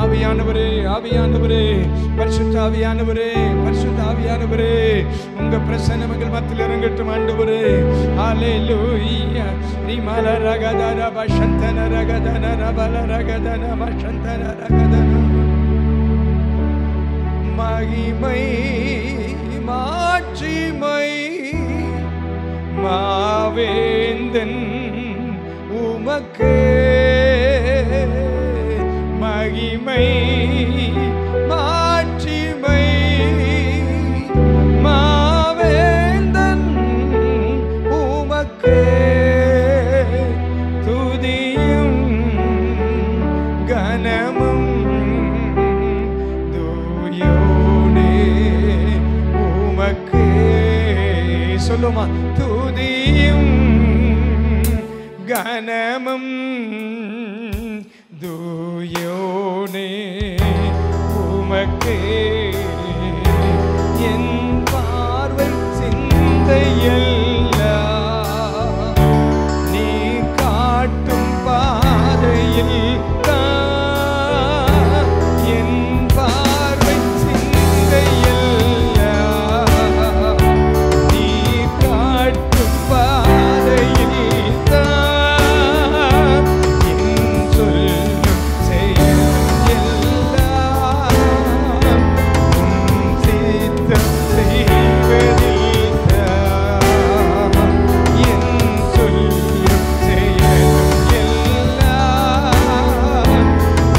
ஆவியானவரே, ஆவியானவரே, பரிசுத்த ஆவியானவரே, பரிசுத்த ஆவியானவரே, உங்க பிரசன்னம் எங்கள் மத்தியில் இறங்கட்டும் ஆண்டவரே. ஹல்லேலூயா. ரிமல ரகதன பஷந்தன ரகதன ரபல ரகதன பஷந்தன ரகதன. மகிமை மாட்சிமை மாவேந்தன் உமக்கே. மகிமை மாட்சிமை மாவேந்தன் உமக்கே. துதியும் கனமும் தூயோனே உமக்கே. சொல்லுமா, துதியும் கனமும் தூயோனே உமக்கே. என் பார்வை சிந்தையெல்லாம் நீ காட்டும் பாதையில் தான். என் பார்வை சிந்தையெல்லாம் நீ காட்டும் பாதையில் தான். என் சொல்லும் செயலும் எல்லாம் உம் சித்தம் செய்வதில் தான். என் சொல்லும் செயலும் எல்லாம்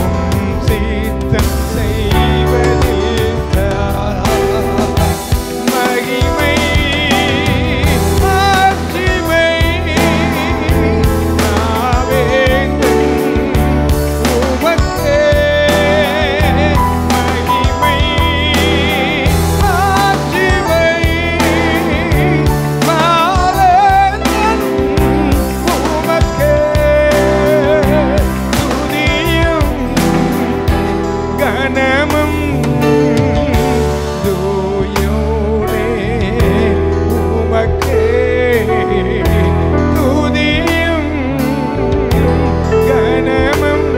உம் சித்தம் செய்வதில் தான். மகிமை மாட்சிமை மாவேந்தன் உமக்கே. மகிமை மாட்சிமை மாவேந்தன் உமக்கே. துதியும் கனமும் தூயோனே உமக்கே. துதியும் கனமும்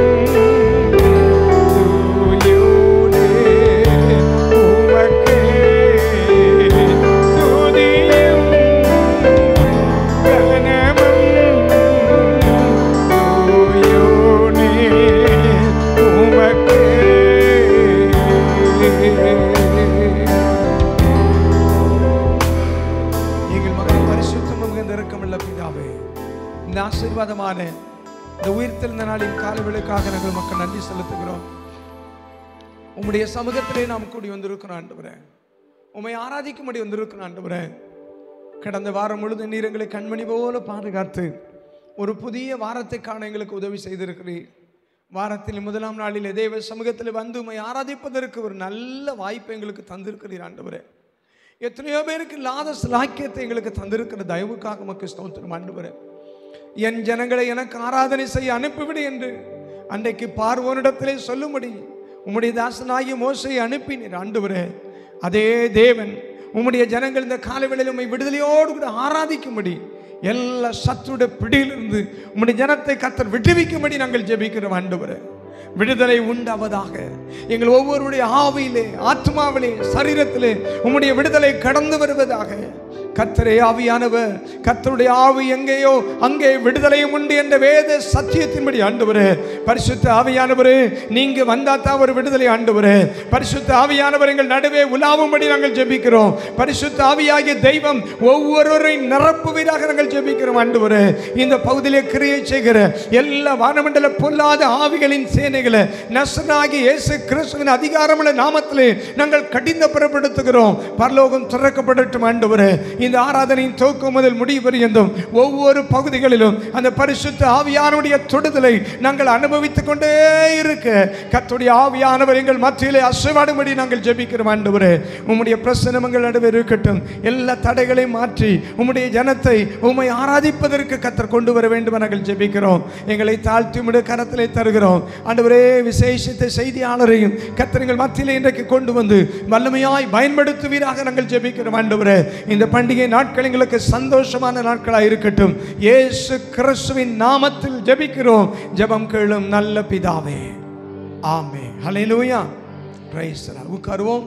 தூயோனே உமக்கே. துதியும் கனமும் தூயோனே உமக்கே. எங்கள் மகன் பரிசுத்தமும் மிகுந்த இரக்கமுள்ள பிதாவே, இந்த ஆசீர்வாதமான இந்த உயிர்த்தெழுந்த நாளின் காலவேளைக்காக நாங்கள் மக்கள் நன்றி செலுத்துகிறோம். உம்முடைய சமூகத்திலே நாம் கூடி வந்திருக்கிறோம் ஆண்டவரே. உம்மை ஆராதிக்கும்படி வந்திருக்கிறோம் ஆண்டவரே. கடந்த வாரம் முழுதும் நீர் எங்களை கண்மணி போல பாதுகாத்து ஒரு புதிய வாரத்தை காண எங்களுக்கு உதவி செய்திருக்கிறீர். வாரத்தில் முதலாம் நாளில் தேவ சமூகத்தில் வந்து உம்மை ஆராதிப்பதற்கு ஒரு நல்ல வாய்ப்பை எங்களுக்கு தந்திருக்கிறீர் ஆண்டவரே. எத்தனையோ பேருக்கு இல்லாத சிலாக்கியத்தை எங்களுக்கு தந்திருக்கிற தயவுக்காக உமக்கு ஸ்தோத்திரம் ஆண்டவரே. என் ஜனங்களை எனக்கு ஆராதனை செய்ய அனுப்பிவிடு என்று அன்றைக்கு பார்வோனிடத்திலே சொல்லும்படி உம்முடைய தாசனாகிய மோசையை அனுப்பினீர் ஆண்டவரே. அதே தேவன் உம்முடைய ஜனங்கள் இந்த காலவேளையில் உம்மை விடுதலையோடு கூட ஆராதிக்கும்படி எல்லா சத்துருடைய பிடியிலிருந்து உம்முடைய ஜனத்தை கர்த்தர் விடுவிக்கும்படி நாங்கள் ஜெபிக்கிறோம் ஆண்டவரே. விடுதலை உண்டாவதாக. எங்கள் ஒவ்வொருடைய ஆவியிலே, ஆத்மாவிலே, சரீரத்திலே உம்முடைய விடுதலை கடந்து வருவதாக. கர்த்தரே ஆவியானவர், கர்த்தருடைய ஆவி எங்கேயோ அங்கே விடுதலையும் உண்டு என்ற வேத சத்தியத்தின்படி ஆண்டவரே, பரிசுத்த ஆவியானவரே நீங்க வந்தாத்தான் ஒரு விடுதலை ஆண்டவரே. பரிசுத்த ஆவியானவர் எங்கள் நடுவே உலாவும்படி நாங்கள் ஜெபிக்கிறோம். பரிசுத்த ஆவியாகிய தெய்வம் ஒவ்வொருவரையும் நிரப்புவீராக நாங்கள் ஜெபிக்கிறோம் ஆண்டவரே. இந்த பகுதியிலே கிரியை செய்கிற எல்லா வானமண்டல பொல்லாத ஆவிகளின் சேனைகளை நசனாகிய இயேசு கிறிஸ்துவின் அதிகாரமுள்ள நாமத்திலே நாங்கள் கடிந்து புறப்படுத்துகிறோம். பரலோகம் திறக்கப்படட்டும் ஆண்டவரே. இந்த ஆராதனையின் துவக்கம் முதல் முடிவு பரியந்தம் ஒவ்வொரு பகுதிகளிலும் அந்த பரிசுத்த ஆவியானுடைய தொடுதலை நாங்கள் அனுபவித்துக் கொண்டே இருக்க கர்த்தருடைய ஆவியானவர் எங்கள் மத்தியிலே அசைவாடும்படி நாங்கள் ஜெபிக்கிறோம் ஆண்டவரே. உம்முடைய பிரசன்னம் எங்கள் நடுவே இருக்கட்டும். எல்லா தடைகளையும் மாற்றி உம்முடைய ஜனத்தை உம்மை ஆராதிப்பதற்கு கர்த்தர் கொண்டு வர வேண்டும் நாங்கள் ஜெபிக்கிறோம். எங்களை தாழ்த்தி உம்முடைய கரத்திலே தருகிறோம் ஆண்டவரே. விசேஷித்த செய்தியாளரையும் கர்த்தர் எங்கள் மத்தியிலே இன்றைக்கு கொண்டு வந்து வல்லமையாய் பயன்படுத்துவீராக நாங்கள் ஜெபிக்கிறோம் ஆண்டவரே. இந்த பண்டிகை பண்டிகை நாட்கள் எங்களுக்கு சந்தோஷமான நாட்களாக இருக்கட்டும். இயேசு கிறிஸ்துவின் நாமத்தில் ஜெபிக்கிறோம். ஜெபம் கேளும் நல்ல பிதாவே, ஆமென். ஹல்லேலூயா. Praise the Lord. உட்காருவோம்.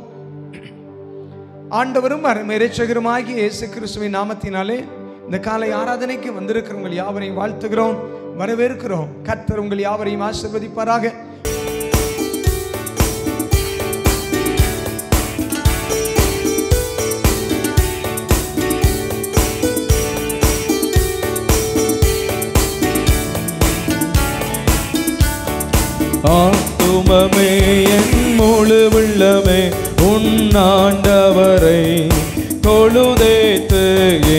ஆண்டவரும் இரட்சகருமாகிய இயேசு கிறிஸ்துவின் நாமத்தினாலே இந்த காலை ஆராதனைக்கு வந்திருக்கிறவங்க யாவரையும் வாழ்த்துகிறோம், வரவேற்கிறோம். கர்த்தர் உங்கள் யாவரையும் ஆசீர்வதிப்பாராக. ஆத்துமமே என் முழு உள்ளமே உன் ஆண்டவரை தொழுதேத்து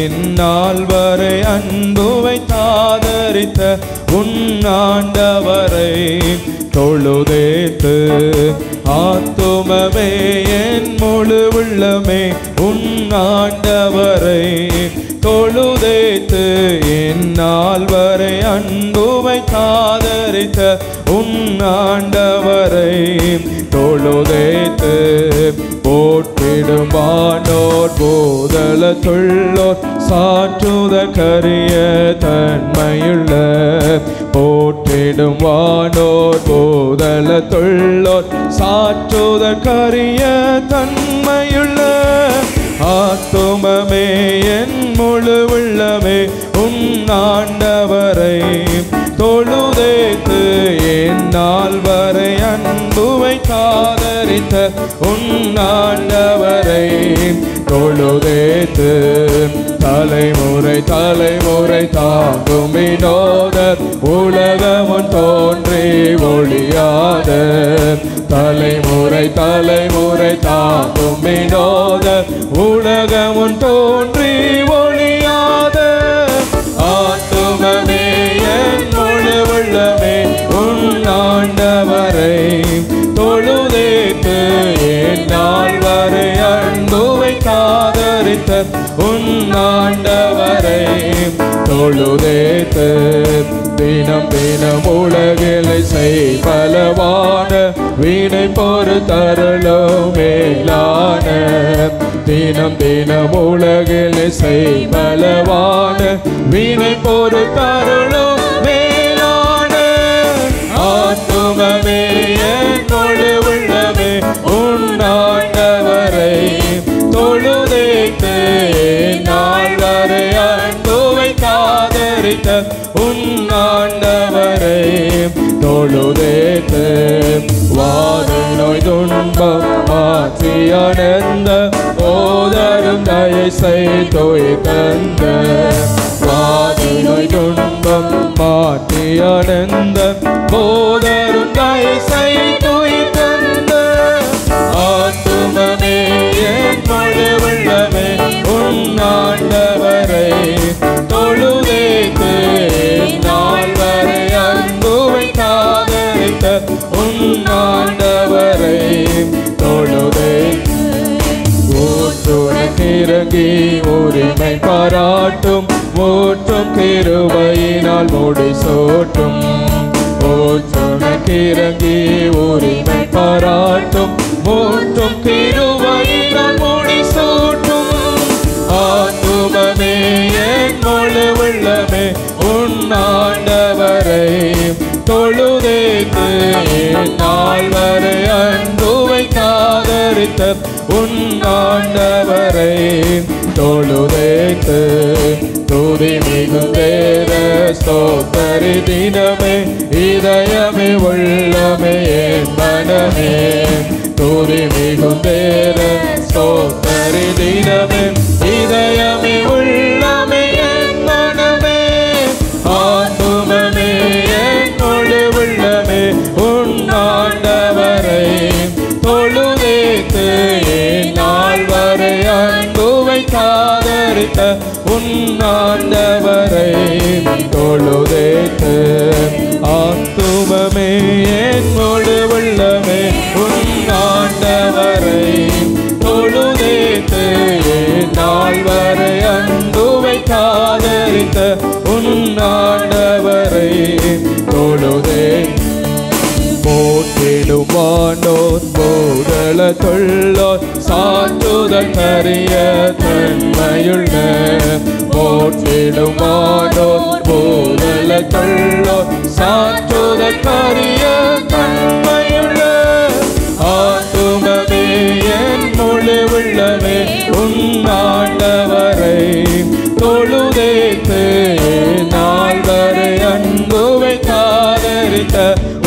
இந்நாள் வரை அன்பு வைத்தாதரித்த உன் ஆண்டவரை தொழுதேத்து. ஆத்துமமே என் முழு உள்ளமே உன் ஆண்டவரை தொழுதேத்து இந்நாள் வரை அன்பு வைத்தாதரித்த உன் ஆண்டவரை தொழுதேத்து. போற்றிடும் வானோர் போதலத்துள்ளோர் சாற்றுதற்கரிய தன்மையுள்ள. போற்றிடும் வானோர் போதலத்துள்ளோர் சாற்றுதற்கரிய தன்மையுள்ள. ஆத்துமமே என் முழு உள்ளமே உன் ஆண்டவரை தொழுதேத்து எந்நாள் வரை அன்பு வைத்தாதரித்த உன் ஆண்டவரை தொழுதேத்து. தலைமுறை தலைமுறை தாங்கும் வினோதர் உலகமுன் தோன்றி ஒளியாத. தலைமுறை தலைமுறை தாங்கும் வினோதர் உலகமுன் தோன்றி ஒளியாத. ஆத்துமமே என் முழு உள்ளமே உன் ஆண்டவரை தொழுதேத்து எந்நாள் வரை அன்பு வைத்தாதரித்த உன் ஆண்டவரை தொழுதேத்து. தினம் தினம் உலகிலை செய்பலவான வீணை பொறுத்தருளோ மேலான. தினம் தினம் உலகிலை செய்பலவான வீணை பொறுத்தருளோ மேலான. ஆத்துமமே என் முழு உள்ளமே உன் ஆண்டவரை தொழுதேத்து நாள் வரை அன்பு வைத்தாதரித்த உன் ஆண்டவரை தொழுதேத்து. வாத நோய் துன்பம் மாற்றி அனந்த போதரும் தயை செய்தோய் தந்த. வாத நோய் துன்பம் மாற்றி அனந்த போதரும் தயை செய்தோய் தந்த. ஆத்துமமே என் முழு உள்ளமே உன் ஆண்டவரை தொழுதேத்து நாள் வரை அன்பு வைத்தாதரித்த உன் ஆண்டவரை தொழுதேத்து. ஊற்றுனக்கிறங்கி உரிமை பாராட்டும் ஊற்றும் கிருபையினால் முடிசூட்டும். ஊற்றுனக்கிறங்கி உரிமை பாராட்டும் ஊற்றும் கிருபையினால் முடிசூட்டும். ஆத்துமமே என் முழு உள்ளமே உன் ஆண்டவரை தொழுதேத்து நாள் வரை அன்பு வைத்தாதரித்த உன் ஆண்டவரை தொழுதேத்து. துதி மிகுந்தேர ஸ்தோத்தரி தினமே இதயமே உள்ளமே என் மனமே. துதி மிகுந்தேர ஸ்தோத்தரி தினமே இதயமே உள்ளமே என் மனமே. ஆத்துமமே என் முழு உள்ளமே உன் ஆண்டவரை தொழுதேத்து நாள் வரை அன்பு வைத்தாதரித்த உன் ஆண்டவரை தொழுதேத்து. ஆத்துமமே என் முழு உள்ளமே உன் ஆண்டவரை தொழுதேத்து நாள் வரை அன்பு வைத்தாதரித்த உன் ஆண்டவரை தொழுதேத்து. போற்றிடும் வானோர் போதல தொல்லோர் சாற்றுதல் கரிய தன்மையுள்ள போற்றிடும் வானோர் போதல தொல்லோர் சாற்றுதல் கரிய தன்மையுள்ள ஆத்துமமே என் முழு உள்ளமே உன்னாண்டவரை தொழுதேத்து நாள் வரை அன்புவை காதரித்த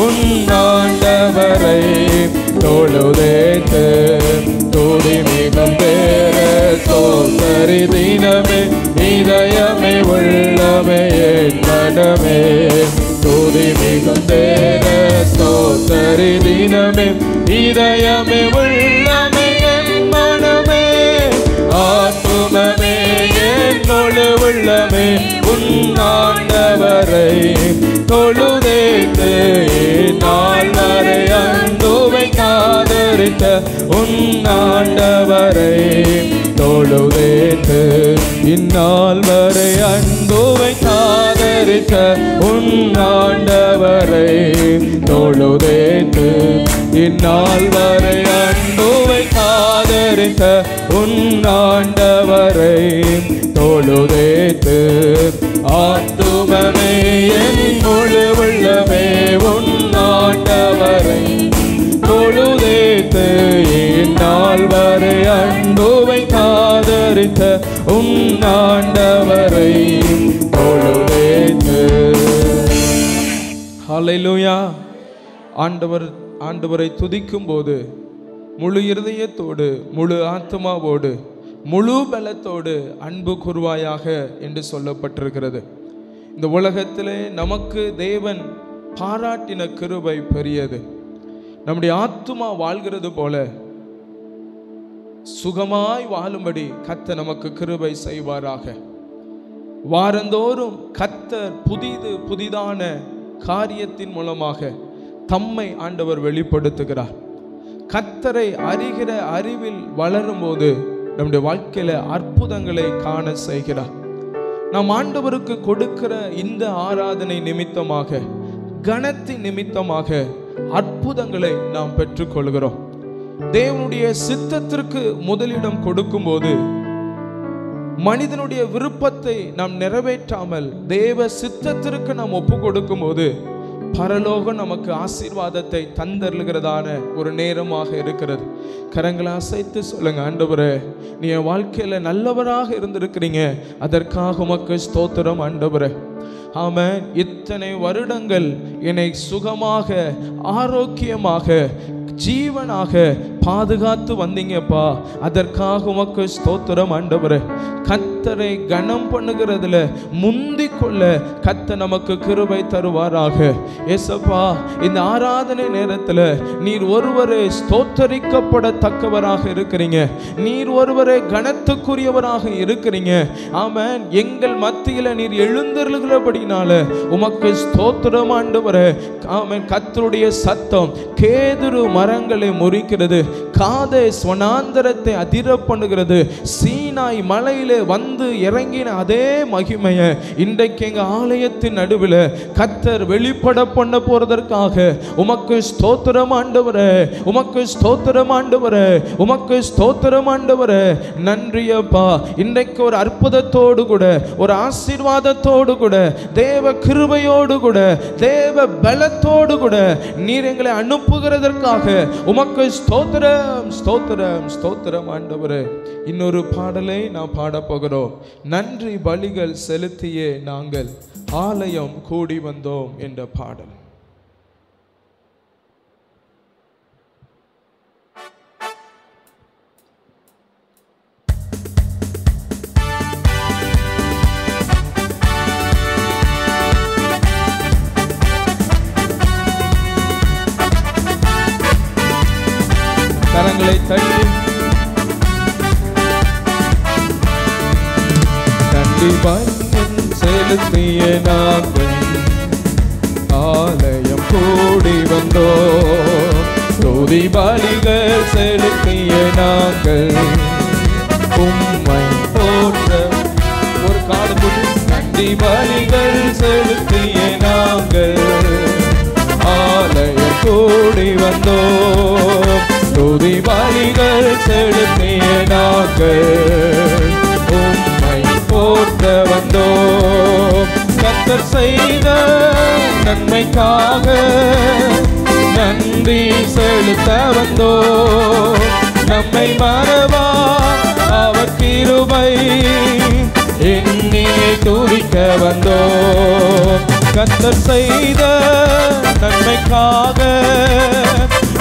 உன்னாண்டவரை தொழுதேத்து துதி மிகும் பேர சோதரி தினமே இதயமே உள்ளமே என் மனமே துதி மிகும் பேர சோதரி தினமே இதயமே உள்ளமே என் மனமே ஆத்துமமே என் முழு உள்ளமே உன்னாண்டவரை தொழுதேத்து நாள் வரை அன்புவை காதரித்த உன்னாண்டவரை தொழுதேத்து இந்நாள் வரை அன்புவை காதரித்த உன்னாண்டவரை தொழுதேத்து இந்நாள் வரை அன்புவை காதரித்த உன்னாண்டவரை தொழுதேத்து ஆத்துமமே என் முழு உள்ளமே உன்னாண்டவரை தொழுதேத்து இந்நாள் வரை அன்புவை காதரித்த உன்னாண்டவரை தொழுதேத்து. ஹல்லேலூயா. ஆண்டவரை துதிக்கும் போது முழு இருதயத்தோடு முழு ஆத்மாவோடு முழு பலத்தோடு அன்பு கூர்வாயாக என்று சொல்லப்பட்டிருக்கிறது. இந்த உலகத்திலே நமக்கு தேவன் பாராட்டின கிருபை பெரியது. நம்முடைய ஆத்துமா வாழ்கிறது போல சுகமாய் வாழும்படி கர்த்தர் நமக்கு கிருபை செய்வாராக. வாரந்தோறும் கர்த்தர் புதிதான காரியத்தின் மூலமாக தம்மை ஆண்டவர் வெளிப்படுத்துகிறார். கர்த்தரை அறிகிற அறிவில் வளரும் போது நம்முடைய வாழ்க்கையில அற்புதங்களை காண செய்கிறார். நாம் ஆண்டவருக்கு கொடுக்கிற இந்த ஆராதனை நிமித்தமாக கனத்தின் நிமித்தமாக அற்புதங்களை நாம் பெற்றுக்கொள்கிறோம். தேவனுடைய சித்தத்திற்கு முதலிடம் கொடுக்கும் போது மனிதனுடைய விருப்பத்தை நாம் நிறைவேற்றாமல் தேவ சித்தத்திற்கு நாம் ஒப்பு கொடுக்கும் போது பரலோகம் நமக்கு ஆசீர்வாதத்தை தந்தருகிறதான ஒரு நேரமாக இருக்கிறது. கரங்களை அசைத்து சொல்லுங்க, ஆண்டவரே நீ என் வாழ்க்கையில நல்லவராக இருந்திருக்கிறீங்க, அதற்காக உமக்கு ஸ்தோத்திரம் ஆண்டவரே. ஆமென். இத்தனை வருடங்கள் என்னை சுகமாக ஆரோக்கியமாக ஜீவனாக பாதுகாத்து வந்தீங்கப்பா, அதற்காக உமக்கு ஸ்தோத்திரம் ஆண்டவரே. கர்த்தரை கனம் பண்ணுகிறதுல முந்திக் கொள்ள கர்த்தர் நமக்கு கிருபை தருவாராக. ஏசப்பா, இந்த ஆராதனை நேரத்தில் நீர் ஒருவரே ஸ்தோத்தரிக்கப்படத்தக்கவராக இருக்கிறீங்க, நீர் ஒருவரே கனத்துக்குரியவராக இருக்கிறீங்க. ஆமென். எங்கள் மத்தியில் நீர் எழுந்தருளுகிறபடினால உமக்கு ஸ்தோத்திரம் ஆண்டவரே. ஆமென். கர்த்தருடைய சத்தம் கேதுரு மரங்களை முறிக்கிறது, காதேஸ் வனாந்தரத்தை அதிர பண்ணுகிறது. சீனாய் மலையிலே வந்து இறங்கின அதே மகிமையை இன்றைக்கு எங்க ஆலயத்தின் நடுவில் கர்த்தர் வெளிப்பட பண்ண போறதற்காக உமக்கு ஸ்தோத்திரம் ஆண்டவரே, உமக்கு ஸ்தோத்திரம் ஆண்டவரே, உமக்கு ஸ்தோத்திரம் ஆண்டவரே. நன்றியப்பா. இன்றைக்கு ஒரு அற்புதத்தோடு கூட ஒரு ஆசீர்வாதத்தோடு கூட தேவ கிருபையோடு கூட தேவ பலத்தோடு கூட நீர் எங்களை அனுப்புகிறதற்காக உமக்கு ஸ்தோத்திரம் ஸ்தோத்திரம் ஸ்தோத்திரம் ஆண்டவரே. இன்னொரு பாடலை நாம் பாட போகிறோம். நன்றி பலிகள் செலுத்தியே நாங்கள் ஆலயம் கூடி வந்தோம் என்ற பாடல். கரங்களை தட்டி நன்றி பலிகள் செலுத்திய நாங்கள் ஆலயம் கூடி வந்தோம். துதி பலிகள் செலுத்திய நாங்கள் உம்மை போற்ற ஒரு காடு போட்டு நன்றி பலிகள் செலுத்திய நாங்கள் ஆலயம் கூடி கூடி வந்தோம். துதி பலிகள் செலுத்திய நாங்கள் உம்மை போற்ற வந்தோம். கர்த்தர் செய்த நன்மைக்காக நன்றி செலுத்த வந்தோம். நம்மை மறவா அவர் கிருபை எண்ணியை துதிக்க வந்தோம். கர்த்தர் செய்த நன்மைக்காக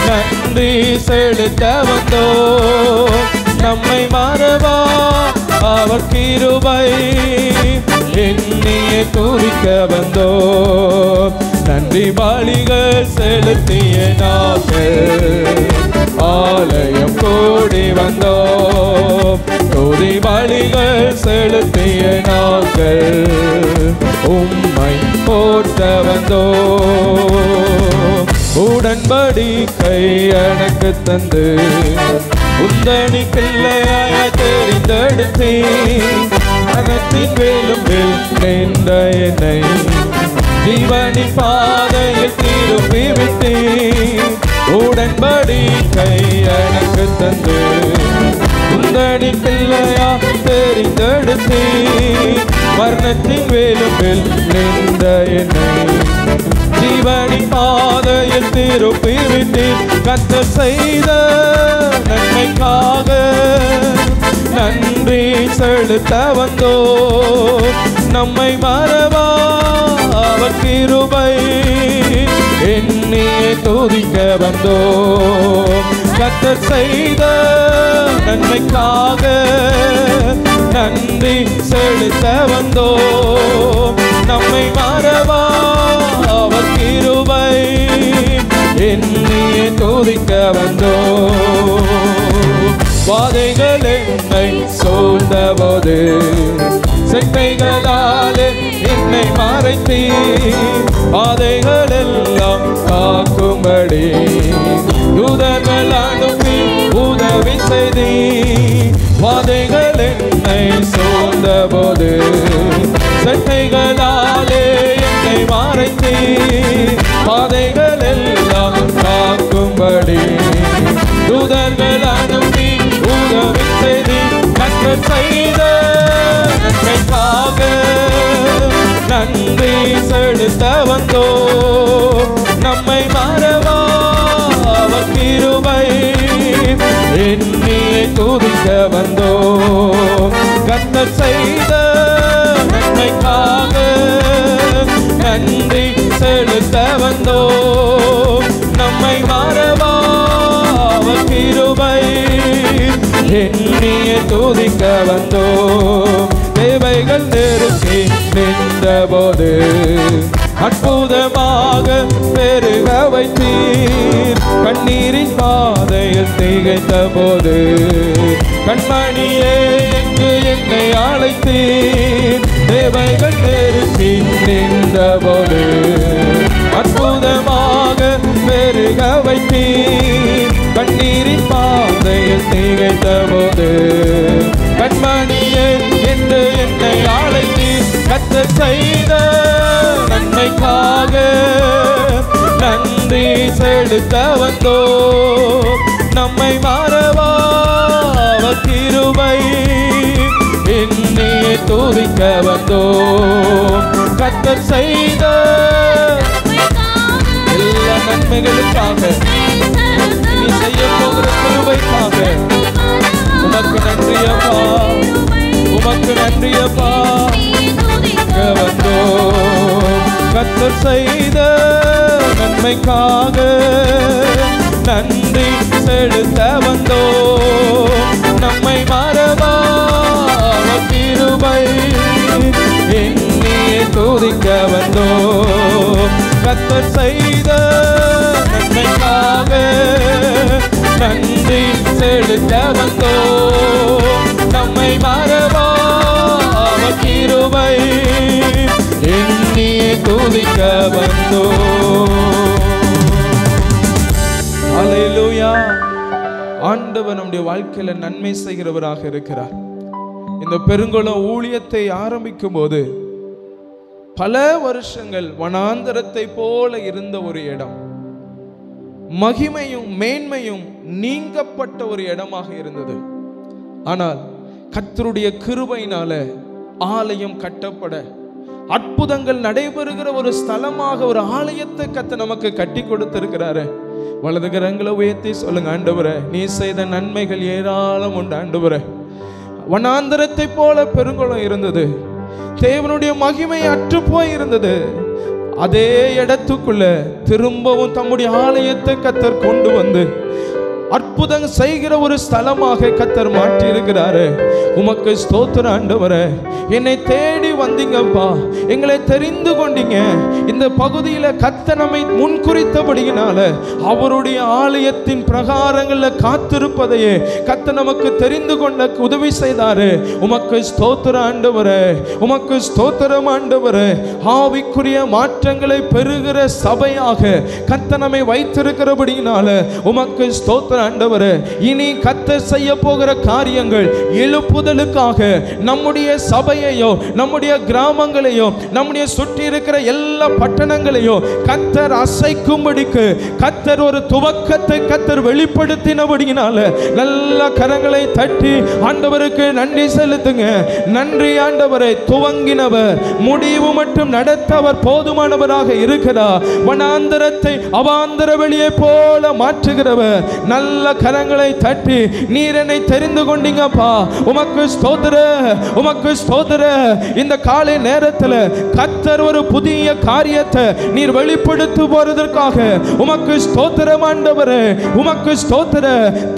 நன்றி செலுத்த வந்தோம். நம்மை மறவா அவர் கிருபை எண்ணியை துதிக்க வந்தோம். நன்றி பலிகள் செலுத்திய நாங்கள் ஆலயம் கூடி வந்தோம். துதி பலிகள் செலுத்திய நாங்கள் உம்மை போற்ற வந்தோம். உடன்படிக்கை எனக்கு தந்து உந்தனி பிள்ளையாய தெரிந்தெடுத்தேன். மனத்தின் வேலும்பில் நின்ற என்னை ஜீவனின் பாதையில் திருப்பி விட்டேன். உடன்படிக்கை எனக்கு தந்து உந்தனி பிள்ளையா தெரிந்தெடுத்தேன். மரணத்தின் வேலும்பில் நின்ற என்னை ஜீவனின் பாதையில் திருப்பி விட்டேன். கர்த்தர் செய்த நன்மைக்காக நன்றி செலுத்த வந்தோம். நம்மை மறவா அவர் கிருபை எண்ணியை துதிக்க வந்தோம். கர்த்தர் செய்த நன்மைக்காக நன்றி செலுத்த வந்தோம். நம்மை மறவா அவர் கிருபை எண்ணியை துதிக்க வந்தோம். வாதைகள் என்னை சூழ்ந்தபோது செட்டைகளாலே என்னை மறைத்தீர். பாதைகள் எல்லாம் காக்கும்படி தூதர்கள் அனுப்பி உதவி செய்தீர். வாதைகள் என்னை சூழ்ந்தபோது செட்டைகளாலே என்னை மறைத்தீர். பாதைகள் எல்லாம் காக்கும்படி தூதர்கள் அனுப்பி உதவி செய்தீர். கர்த்தர் செய்த நன்மைக்காக நன்றி செலுத்த வந்தோம். நம்மை மறவா அவர் கிருபை எண்ணியை துதிக்க வந்தோம். கர்த்தர் செய்த நன்மைக்காக நன்றி செலுத்த வந்தோம். நம்மை மறவா அவர் கிருபை எண்ணியை துதிக்க வந்தோம். தேவைகள் நெருக்கி நின்றபோது அற்புதமாக பெருக வைத்தீர். கண்ணீரின் பாதையில் திகைத்த போது கண்மணியே எங்கு என்னை அழைத்தீர். தேவைகள் நெருக்கி நின்றபோது அற்புதமாக பெருக வைத்தீர். கண்ணீரின் பாதையில் திகைத்த போது கண்மணியே என்று என்னை அழைத்தீர். கர்த்தர் செய்த நன்மைக்காக நன்றி செலுத்த வந்தோம். நம்மை மறவா அவர் கிருபை எண்ணியை துதிக்க வந்தோம். கர்த்தர் செய்த எல்லா நன்மைகளுக்காக நீ செய்ய போகிற கிருபைக்காக உமக்கு நன்றியப்பா, உமக்கு நன்றியப்பா. வந்தோம். கர்த்தர் செய்த நன்மைக்காக நன்றி செலுத்த வந்தோம். நம்மை மறவா அவர் கிருபை எண்ணியை துதிக்க வந்தோம். கர்த்தர் செய்த நன்மைக்காக நன்றி செலுத்த வந்தோம். நம்மை மறவா அவர் கிருபை எண்ணியை துதிக்க வந்தோம். ஹல்லேலூயா. ஆண்டவர் நம்முடைய வாழ்க்கையில நன்மை செய்கிறவராக இருக்கிறார். இந்த பெருங்குளம் ஊழியத்தை ஆரம்பிக்கும் போது பல வருஷங்கள் வனாந்தரத்தை போல இருந்த ஒரு இடம் மகிமையும் மேன்மையும் நீங்கப்பட்ட ஒரு இடமாக இருந்தது. ஆனால் கர்த்தருடைய கிருபையினால ஆலயம் கட்டப்பட, அற்புதங்கள் நடைபெறுகிற ஒரு ஸ்தலமாக ஒரு ஆலயத்தை கர்த்தர் நமக்கு கட்டி கொடுத்திருக்கிறாரு. வலது கரங்களை உயர்த்தி சொல்லுங்க, ஆண்டவரே நீ செய்த நன்மைகள் ஏராளம் உண்டு. ஆண்டவரே, வனாந்தரத்தை போல பெருங்குளம் இருந்தது, தேவனுடைய மகிமை அற்று போய் இருந்தது. அதே இடத்துக்குள்ள திரும்பவும் தம்முடைய ஆலயத்தை கர்த்தர் கொண்டு வந்து அற்புதம் செய்கிற ஒரு ஸ்தலமாக கர்த்தர் மாற்றி இருக்கிறாரு. உமக்கு ஸ்தோத்திர ஆண்டவரே. என்னை தேடி வந்தீங்கப்பா, எங்களை தெரிந்து கொண்டீங்க. இந்த பகுதியில் கர்த்தர் நம்மை முன்குறித்தபடியினால அவருடைய ஆலயத்தின் பிரகாரங்களில் காத்திருப்பதையே கர்த்தர் நமக்கு தெரிந்து கொள்ள உதவி செய்தாரு. உமக்கு ஸ்தோத்திர ஆண்டவரே, உமக்கு ஸ்தோத்திரம் ஆண்டவரே. ஆவிக்குரிய மாற்றங்களை பெறுகிற சபையாக கர்த்தர் நம்மை வைத்திருக்கிறபடியினால உமக்கு ஸ்தோத்திர ஆண்டவரே. இனி கர்த்தர் செய்ய போகிற காரியங்கள் எழுப்புதலுக்காக நம்முடைய சபையையோ, நம்முடைய கிராமங்களையோ, நம்முடைய சுற்றி இருக்கிற எல்லா பட்டணங்களையோ கர்த்தர் அசைக்கும்படிக்கு கர்த்தர் ஒரு துவக்கத்தை கர்த்தர் வெளிப்படுத்தினபடியினால நல்ல கரங்களை தட்டி ஆண்டவருக்கு நன்றி செலுத்துங்க. நன்றி ஆண்டவரை. துவங்கினவர் முடிவு மட்டும் நடத்தவர் போதுமானவராக இருக்கிறார். வனாந்தரத்தை அவாந்தர வெளியே போல மாற்றுகிறவர். நல்ல கரங்களை தட்டி, நீர் என்னை தெரிந்து கொண்டீங்கப்பா, உமக்கு ஸ்தோத்திர, உமக்கு ஸ்தோத்திர. இந்த காலை நேரத்தில் கர்த்தர் ஒரு புதிய காரியத்தை நீர் வெளிப்படுத்த போறதற்காக உமக்கு ஸ்தோத்திரம் ஆண்டவரே, உமக்கு ஸ்தோத்திர.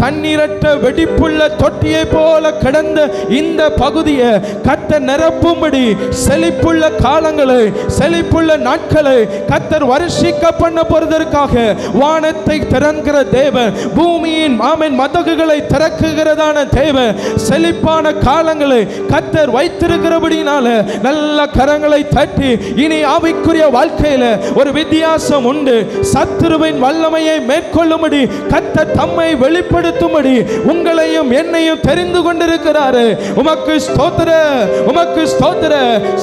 தண்ணீரற்ற வெடிப்புள்ள தொட்டியை போல கிடந்த இந்த பகுதியை கர்த்தர் நிரப்பும்படி செழிப்புள்ள காலங்களை, செழிப்புள்ள நாட்களை கர்த்தர் வருஷிக்க பண்ண போறதற்காக வானத்தை திறக்கிற தேவன், பூமியின் மாமன் மதகுகளை திறக்குகிறதான தேவன், செழிப்பான காலங்களை கர்த்தர் வைத்திருக்கிறபடினால நல்ல கரங்களை தட்டி, இனி ஆவிக்குரிய வாழ்க்கையில ஒரு வித்தியாசம் உண்டு. சத்துருவின் வல்லமையை மேற்கொள்ளும்படி கர்த்தர் தம்மை வெளிப்படுத்தும்படி உங்களையும் என்னையும் தெரிந்து கொண்டிருக்கிறாரு. உமக்கு ஸ்தோத்திர, உமக்கு ஸ்தோத்திர.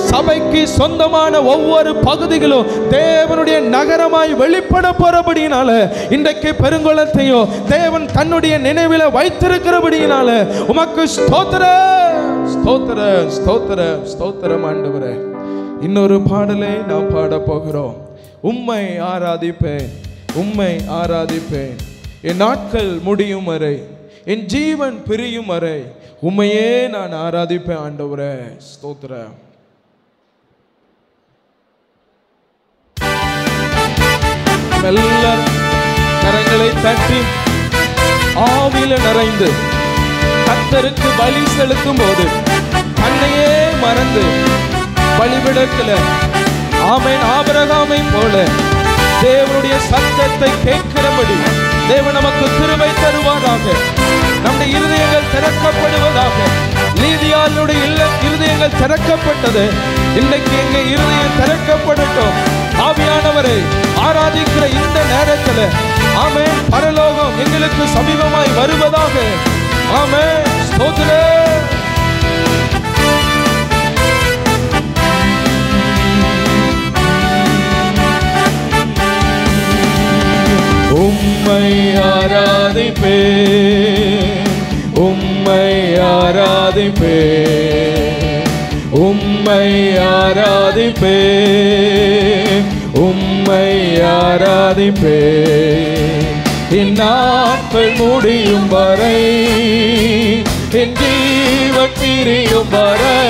சபைக்கு சொந்தமான ஒவ்வொரு பகுதிகளும் தேவனுடைய நகரமாய் வெளிப்பட போறபடினால இன்றைக்கு பெருங்குளத்தையோ தேவன் தன்னுடைய நினைவில் வைத்திருக்கிறபடினால உமக்கு ஸ்தோத்திர, ஸ்தோத்திர, ஸ்தோத்திர, ஸ்தோத்திரம் ஆண்டவரே. இன்னொரு பாடலை நாம் பாட போகிறோம். உம்மை ஆராதிப்பேன், உம்மை ஆராதிப்பேன், என் நாட்கள் முடியும் வரை, என் ஜீவன் பிரியும் வரை உம்மையே நான் ஆராதிப்பேன் ஆண்டவரே. ஸ்தோத்திரம். எல்லாரும் கரங்களை தட்டி ஆவியில நிறைந்து கர்த்தருக்கு பலி செலுத்தும் போது தன்னையே மறந்து பலிபீடத்தில் ஆமென் ஆபிரகாமை போல தேவனுடைய சத்தத்தை கேட்கிறபடி தேவன் நமக்கு கிருபை தருவாராக. நம்முடைய இருதயங்கள் திறக்கப்படுவதாக. லீதியாளுடைய இருதயங்கள் திறக்கப்பட்டது. இன்னைக்கு எங்க இருதயம் திறக்கப்படட்டும். ஆவியானவரை ஆராதிக்கிற இந்த நேரத்தில் ஆமென் பரலோகம் எங்களுக்கு சமீபமாய் வருவதாக. ஆமென். ஸ்தோத்திரம். உம்மை ஆராதிப்பேன், உம்மை ஆராதிப்பேன், உம்மை ஆராதிப்பேன், உம்மை ஆராதிப்பேன். என் நாட்கள் முடியும் வரை, என் ஜீவன் பிரியும் வரை,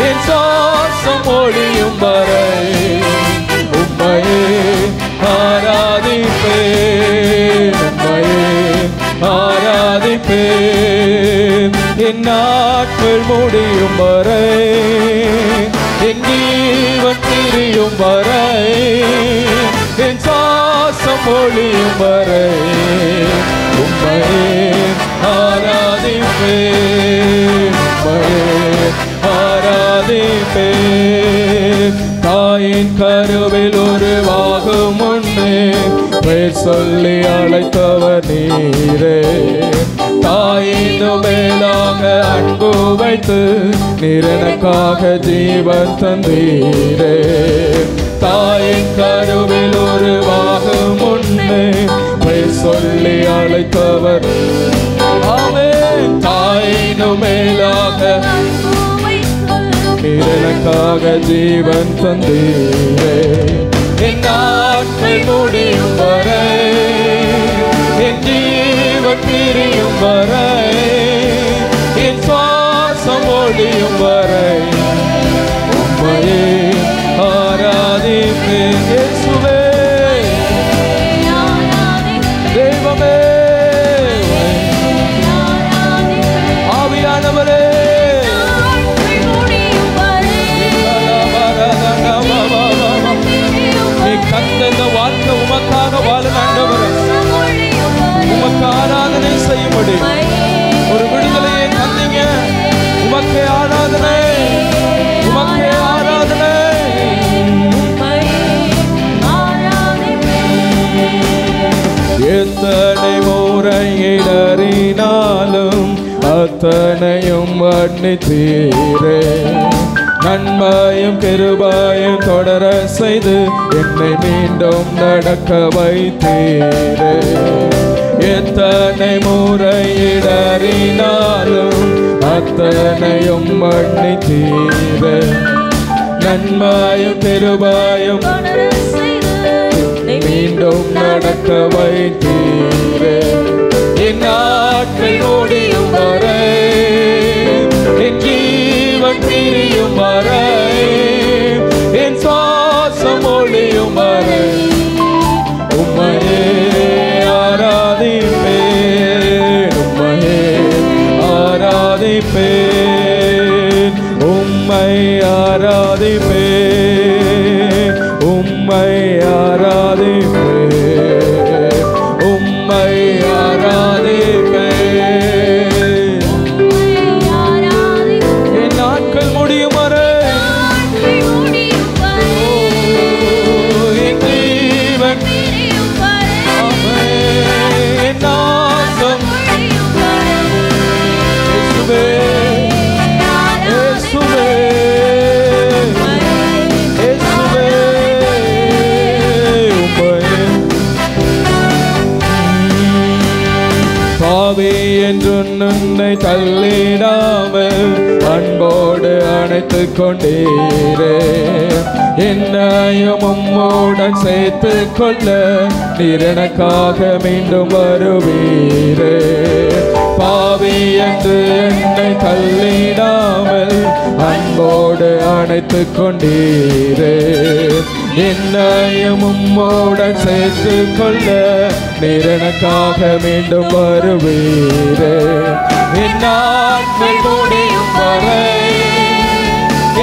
என் சுவாசம் ஒழியும் வரை உம்மையே ஆராதிப்பேன், உம்மையே ஆராதிப்பேன். என் நாட்கள் முடியும் வரை, என் ஜீவன் பிரியும் வரை, என் சுவாசம் ஒழியும் வரை உம்மையே ஆராதிப்பேன், உம்மையே ஆராதிப்பேன். தாயின் கருவில் உருவாகும் முன்னே பேர் சொல்லி அழைத்தவர் நீரே. தாயினும் மேலாக அன்பு வைத்து நீர் எனக்காக ஜீவன் தந்தீரே. தாயின் கருவில் உருவாகும் முன்னே சொல்லி அழைத்தவர். ஆமென். தாயினும் மேலாக எனக்காக ஜீவன் தந்தீரே. என் நாட்கள் முடியும் வரை, என் ஜீவன் பிரியும் வரை, என் சுவாசம் ஒழியும் வரை உம்மையே ஆராதிப்பேன். இயேசுவே தெய்வமே, ஆவியானவரே, நீ கந்த வாழ்க்கை உமக்காக வாழ ஆண்டவரே, உமக்கு ஆராதனை செய்யும்படி ஒரு விடுதலையை தந்தீங்க. உமக்கே ஆராதனை, உமக்கே ஆராதனை. எத்தனை முறை இடறினாலும் அத்தனையும் மன்னித்தீரே. நன்மையும் கிருபையும் தொடர செய்து என்னை மீண்டும் நடக்க வைத்தீரே. எத்தனை முறை இடறினாலும் அத்தனையும் மன்னித்தீரே. நன்மையும் கிருபையும் மீண்டும் நடக்க வைத்தீரே. என் நாட்கள் முடியும் வரை, என் ஜீவன் பிரியும் வரை, என் சுவாசம் ஒழியும் வரை உம்மையே ஆராதிப்பேன். உம்மையே ஆராதிப்பேன். உம்மை ஆராதிப்பேன். உம்மை ஆராதிப்பேன். உம்மை ஆராதிப்பேன். என் நாட்கள் முடியும் வரை, என் ஜீவன் என் நாசம். இயேசுவே, இயேசுவே, இயேசுவே, உம்மையே பாவி என்று உன்னை தள்ளிடாமல் அன்போடு அணைத்துக் கொண்டீரே. என்னையும் உம்மோடன் சேர்த்து கொள்ள நீர் எனக்காக மீண்டும் வருவீரே. பாவி என்று என்னை தள்ளிடாமல் அன்போடு அணைத்துக் கொண்டீரே. என்னையும் உம்மோடன் சேர்த்து கொள்ள நீர் எனக்காக மீண்டும் வருவீரே. என் நாட்கள் முடியும் வரை,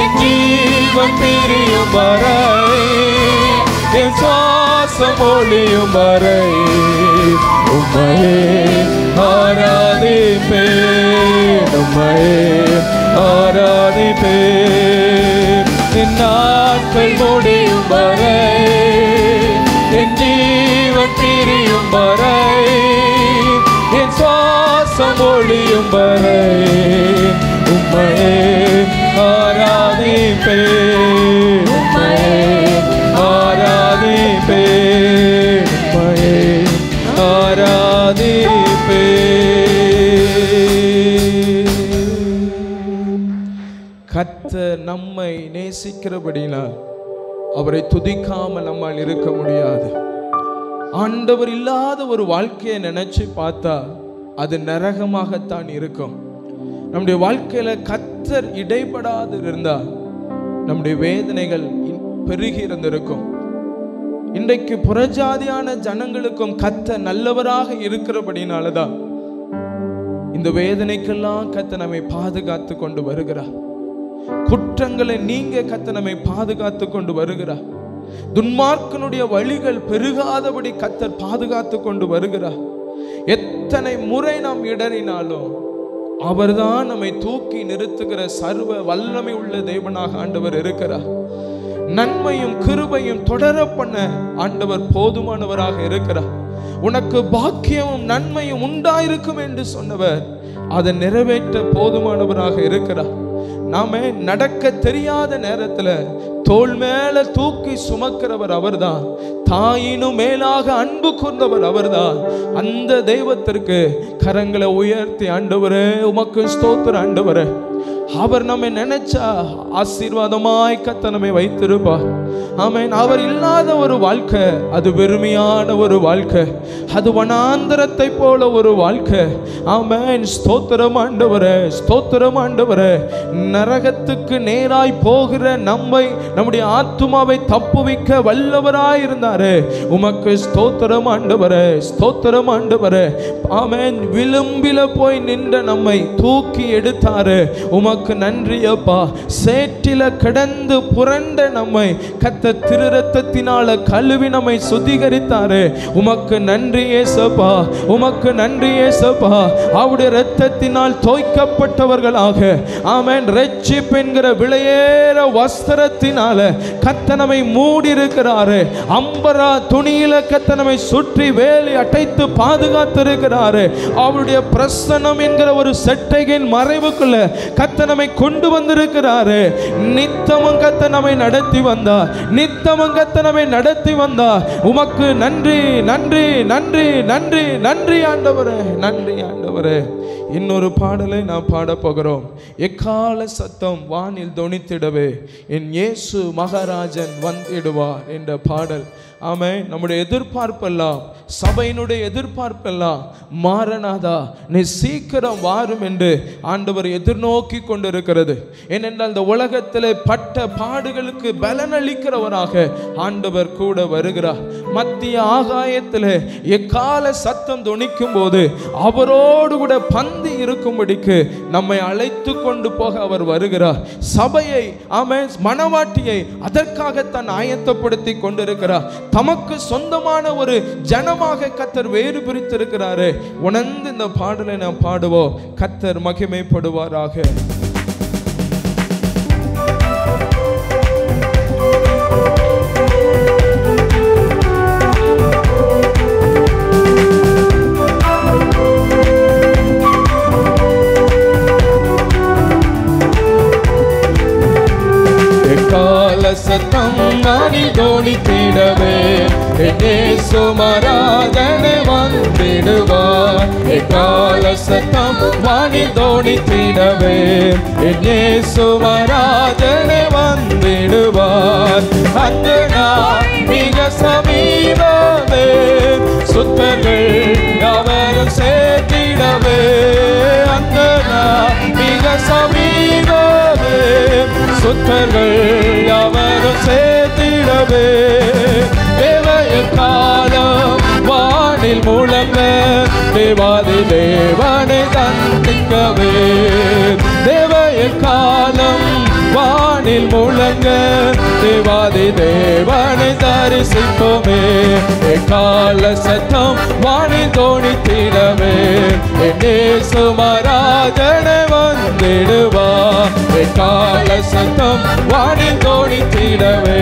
என் ஜீவன் பிரியும் வரை, என் சுவாசம் ஒழியும் வரை உம்மையே ஆராதிப்பேன். உம்மையே ஆராதிப்பேன். என் நாட்கள் முடியும் வரை, என் ஜீவன் பிரியும் வரை, என் சுவாசம் ஒழியும் வரை உம்மையே ஆராதிப்பேன். உம்மையே ஆராதிப்பேன். உம்மையே ஆராதிப்பேன். கர்த்தர் நம்மை நேசிக்கிறபடினால் அவரை துதிக்காமல் நம்மால் இருக்க முடியாது. ஆண்டவர் இல்லாத ஒரு வாழ்க்கையை நினைச்சு பார்த்தா அது நரகமாகத்தான் இருக்கும். நம்முடைய வாழ்க்கையில கர்த்தர் இடைப்படாது இருந்தா நம்முடைய வேதனைகள் பெருகி இருந்திருக்கும். இன்றைக்கு புறஜாதியான ஜனங்களுக்கும் கர்த்தர் நல்லவராக இருக்கிறபடினாலதான் இந்த வேதனைக்கெல்லாம் கர்த்தர் நம்மை பாதுகாத்து கொண்டு வருகிறார். குற்றங்களை நீங்க கர்த்தர் நம்மை பாதுகாத்து கொண்டு வருகிறார். துன்மார்க்கனுடைய வழிகள் பெருகாதபடி கர்த்தர் பாதுகாத்து கொண்டு வருகிறார். எத்தனை முறை நாம் இடறினாலும் அவர்தான் நம்மை தூக்கி நிறுத்துகிற சர்வ வல்லமை உள்ள தேவனாக ஆண்டவர் இருக்கிறார். நன்மையும் கிருபையும் தொடர பண்ண ஆண்டவர் போதுமானவராக இருக்கிறார். உனக்கு பாக்கியமும் நன்மையும் உண்டாயிருக்கும் என்று சொன்னவர் அதை நிறைவேற்ற போதுமானவராக இருக்கிறார். நாம நடக்க தெரியாத நேரத்துல தோள் மேல தூக்கி சுமக்கிறவர் அவர்தான். தாயினும் மேலாக அன்பு கூர்ந்தவர் அவர்தான். அந்த தெய்வத்திற்கு கரங்களை உயர்த்தி, ஆண்டவரே உமக்கு ஸ்தோத்திரம் ஆண்டவரே, அவர் நம்மை நினைச்சா ஆசீர்வாதமாய் கர்த்தர் நம்மை வைத்திருப்பார். ஆமென். அவர் இல்லாத ஒரு வாழ்க்கை அது வெறுமையான ஒரு வாழ்க்கை, அது வனாந்தரத்தை போல ஒரு வாழ்க்கை. ஆமென். ஸ்தோத்திரம் ஆண்டவரே, ஸ்தோத்திரம் ஆண்டவரே. நரகத்துக்கு நேராய் போகிற நம்முடைய ஆத்துமாவை தப்புவிக்க வல்லவராய் இருந்தாரே, உமக்கு ஸ்தோத்திரம் ஆண்டவரே, ஸ்தோத்திரம் ஆண்டவரே. ஆமென். விளிம்பில போய் நின்ற நம்மை தூக்கி எடுத்தாரு, உமக்கு நன்றி அப்பா. சேற்றில கிடந்து புரண்ட நம்மை கர்த்தர் திரு இரத்தத்தினால கழுவி நம்மை சுத்திகரித்தாரு, உமக்கு நன்றி இயேசுப்பா, உமக்கு நன்றி இயேசுப்பா. அவருடைய இரத்தத்தினால் தோய்க்கப்பட்டவர்களாக, ஆமென், ரட்சிப்பு என்கிற விலையேற வஸ்திரத்தினால கர்த்தர் நம்மை மூடி இருக்கிறாரு. அம்பரா துணியில கர்த்தர் நம்மை சுற்றி வேலி அடைத்து பாதுகாத்திருக்கிறாரு. அவருடைய பிரசன்னம் என்கிற ஒரு செட்டையின் மறைவுக்குள்ள கர்த்தர் நம்மை கொண்டு வந்திருக்கிறாரு. நித்தமும் கர்த்தர் நம்மை நடத்தி வந்தார், நித்தமும் கர்த்தர் நம்மை நடத்தி வந்தார். உமக்கு நன்றி நன்றி நன்றி நன்றி நன்றி ஆண்டவரே, நன்றி ஆண்டவரே. இன்னொரு பாடலை நாம் பாட போகிறோம். எக்கால சத்தம் வானில் தொனித்திடவே என் இயேசு மகாராஜன் வந்திடுவார் என்ற பாடல். ஆமென். நம்முடைய எதிர்பார்ப்பெல்லாம், சபையினுடைய எதிர்பார்ப்பெல்லாம், மாரநாதா நீ சீக்கிரம் வாரும் என்று ஆண்டவர் எதிர்நோக்கி கொண்டிருக்கிறது. ஏனென்றால் இந்த உலகத்திலே பட்ட பாடுகளுக்கு பலனளிக்கிறவராக ஆண்டவர் கூட வருகிறார். மத்திய ஆகாயத்திலே எக்கால சத்தம் தொனிக்கும் போது அவரோடு கூட பந்தி இருக்கும்படிக்கு நம்மை அழைத்து கொண்டு போக அவர் வருகிறார். சபையை, ஆமென், மனவாட்டியை அதற்காகத்தான் ஆயத்தப்படுத்தி கொண்டிருக்கிறார். தமக்கு சொந்தமான ஒரு ஜனமாக கர்த்தர் வேறு பிரித்திருக்கிறாரு. உணர்ந்து இந்த பாடலை நாம் பாடுவோம். கர்த்தர் மகிமைப்படுவாராக. சத்தம் வானில் தொனித்திடவே என் இயேசு மகாராஜனே வந்திடுவார். எக்கால சத்தம் வானில் தொனித்திடவே என் இயேசு மகாராஜனே வந்திடுவார். அந்த நாள் மிக சமீபமே, சுத்தர்கள் யாவரும் சேர்த்திடவே. அந்த நாள் மிக சமீபமே, சுத்தர்கள் யாவரும் சேர்த்திடவே. தேவையின் காலம் வானில் முழங்க தேவாதி தேவனை சந்திக்கவே. தேவையின் காலம் வானில் முழங்க தேவாதி தேவனை தரிசிப்போமே. எக்கால சத்தம் வானில் தொனித்திடவே என் இயேசு மகாராஜனே வந்திடுவார். எக்கால சத்தம் வானில் தொனித்திடவே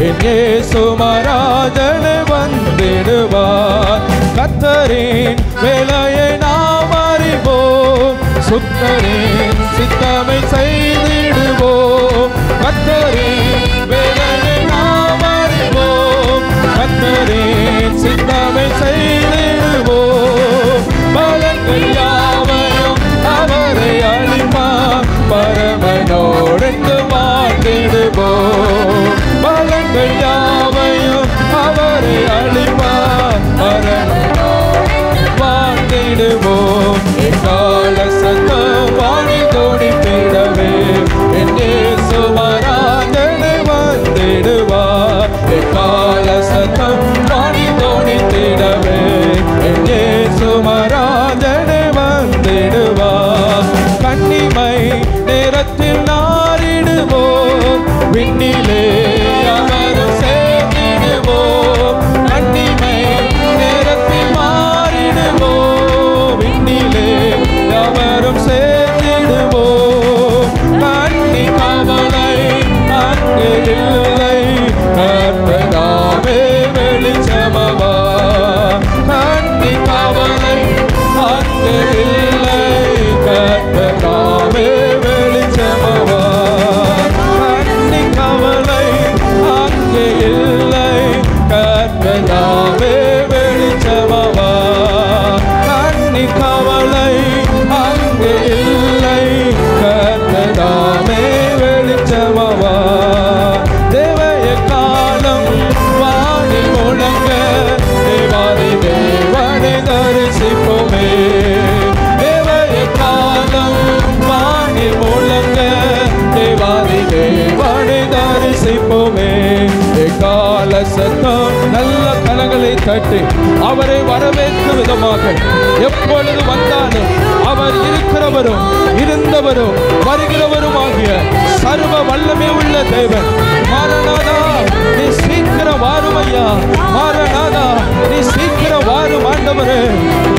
என் இயேசு மகாராஜனே வந்திடுவார். கர்த்தரின் வேலையை நாம் அறிவோம், சுத்தரின் சித்தமை செய்திடுவோம். கர்த்தரின் வேலையை நாம் அறிவோம், கர்த்தரின் சித்தமை செய்திடுவோம். பலங்கள் யாவையும் அவரை அளிப்பார், பரமனோடு வாழ்ந்திடுவோம். பலங்கள் யாவையும் அவரை அளிப்பார், பரமனோடு வாழ்ந்திடுவோம். எக்கால சத்தம் வானில் தொனித்திடவே என் இயேசு மகாராஜனே வந்திடுவார். எக்கால சத்தம் வானில் தொனித்திடவே என் இயேசு மகாராஜனே வந்திடுவார். கன்னிமை நேரத்தில் நாரிடுவோம், விண்ணிலே அவரும் சேர்த்திடுவோம். கன்னிமை நேரத்தில் மாறிடுவோம், விண்ணிலே அவரும் சேர்த்திடுவோம். கண்ணி கவலை அங்கு இல்லை, கர்த்தராமே வெளிச்சமவா. கண்ணி கவலை அங்கு இல்லை, கர்த்தராமே வெளிச்சமவா. சத்தம். நல்ல கரங்களை தட்டி அவரை வரவேற்கும் விதமாக எப்பொழுது வந்தாலும் அவர் இருக்கிறவரும் இருந்தவரும் வருகிறவரும் ஆகிய சர்வ வல்லமை உள்ள தேவன். மாரநாதா நீ சீக்கிரம் வாரும் ஐயா. மாரநாதா நீ சீக்கிரம் வாரும் ஆண்டவரே.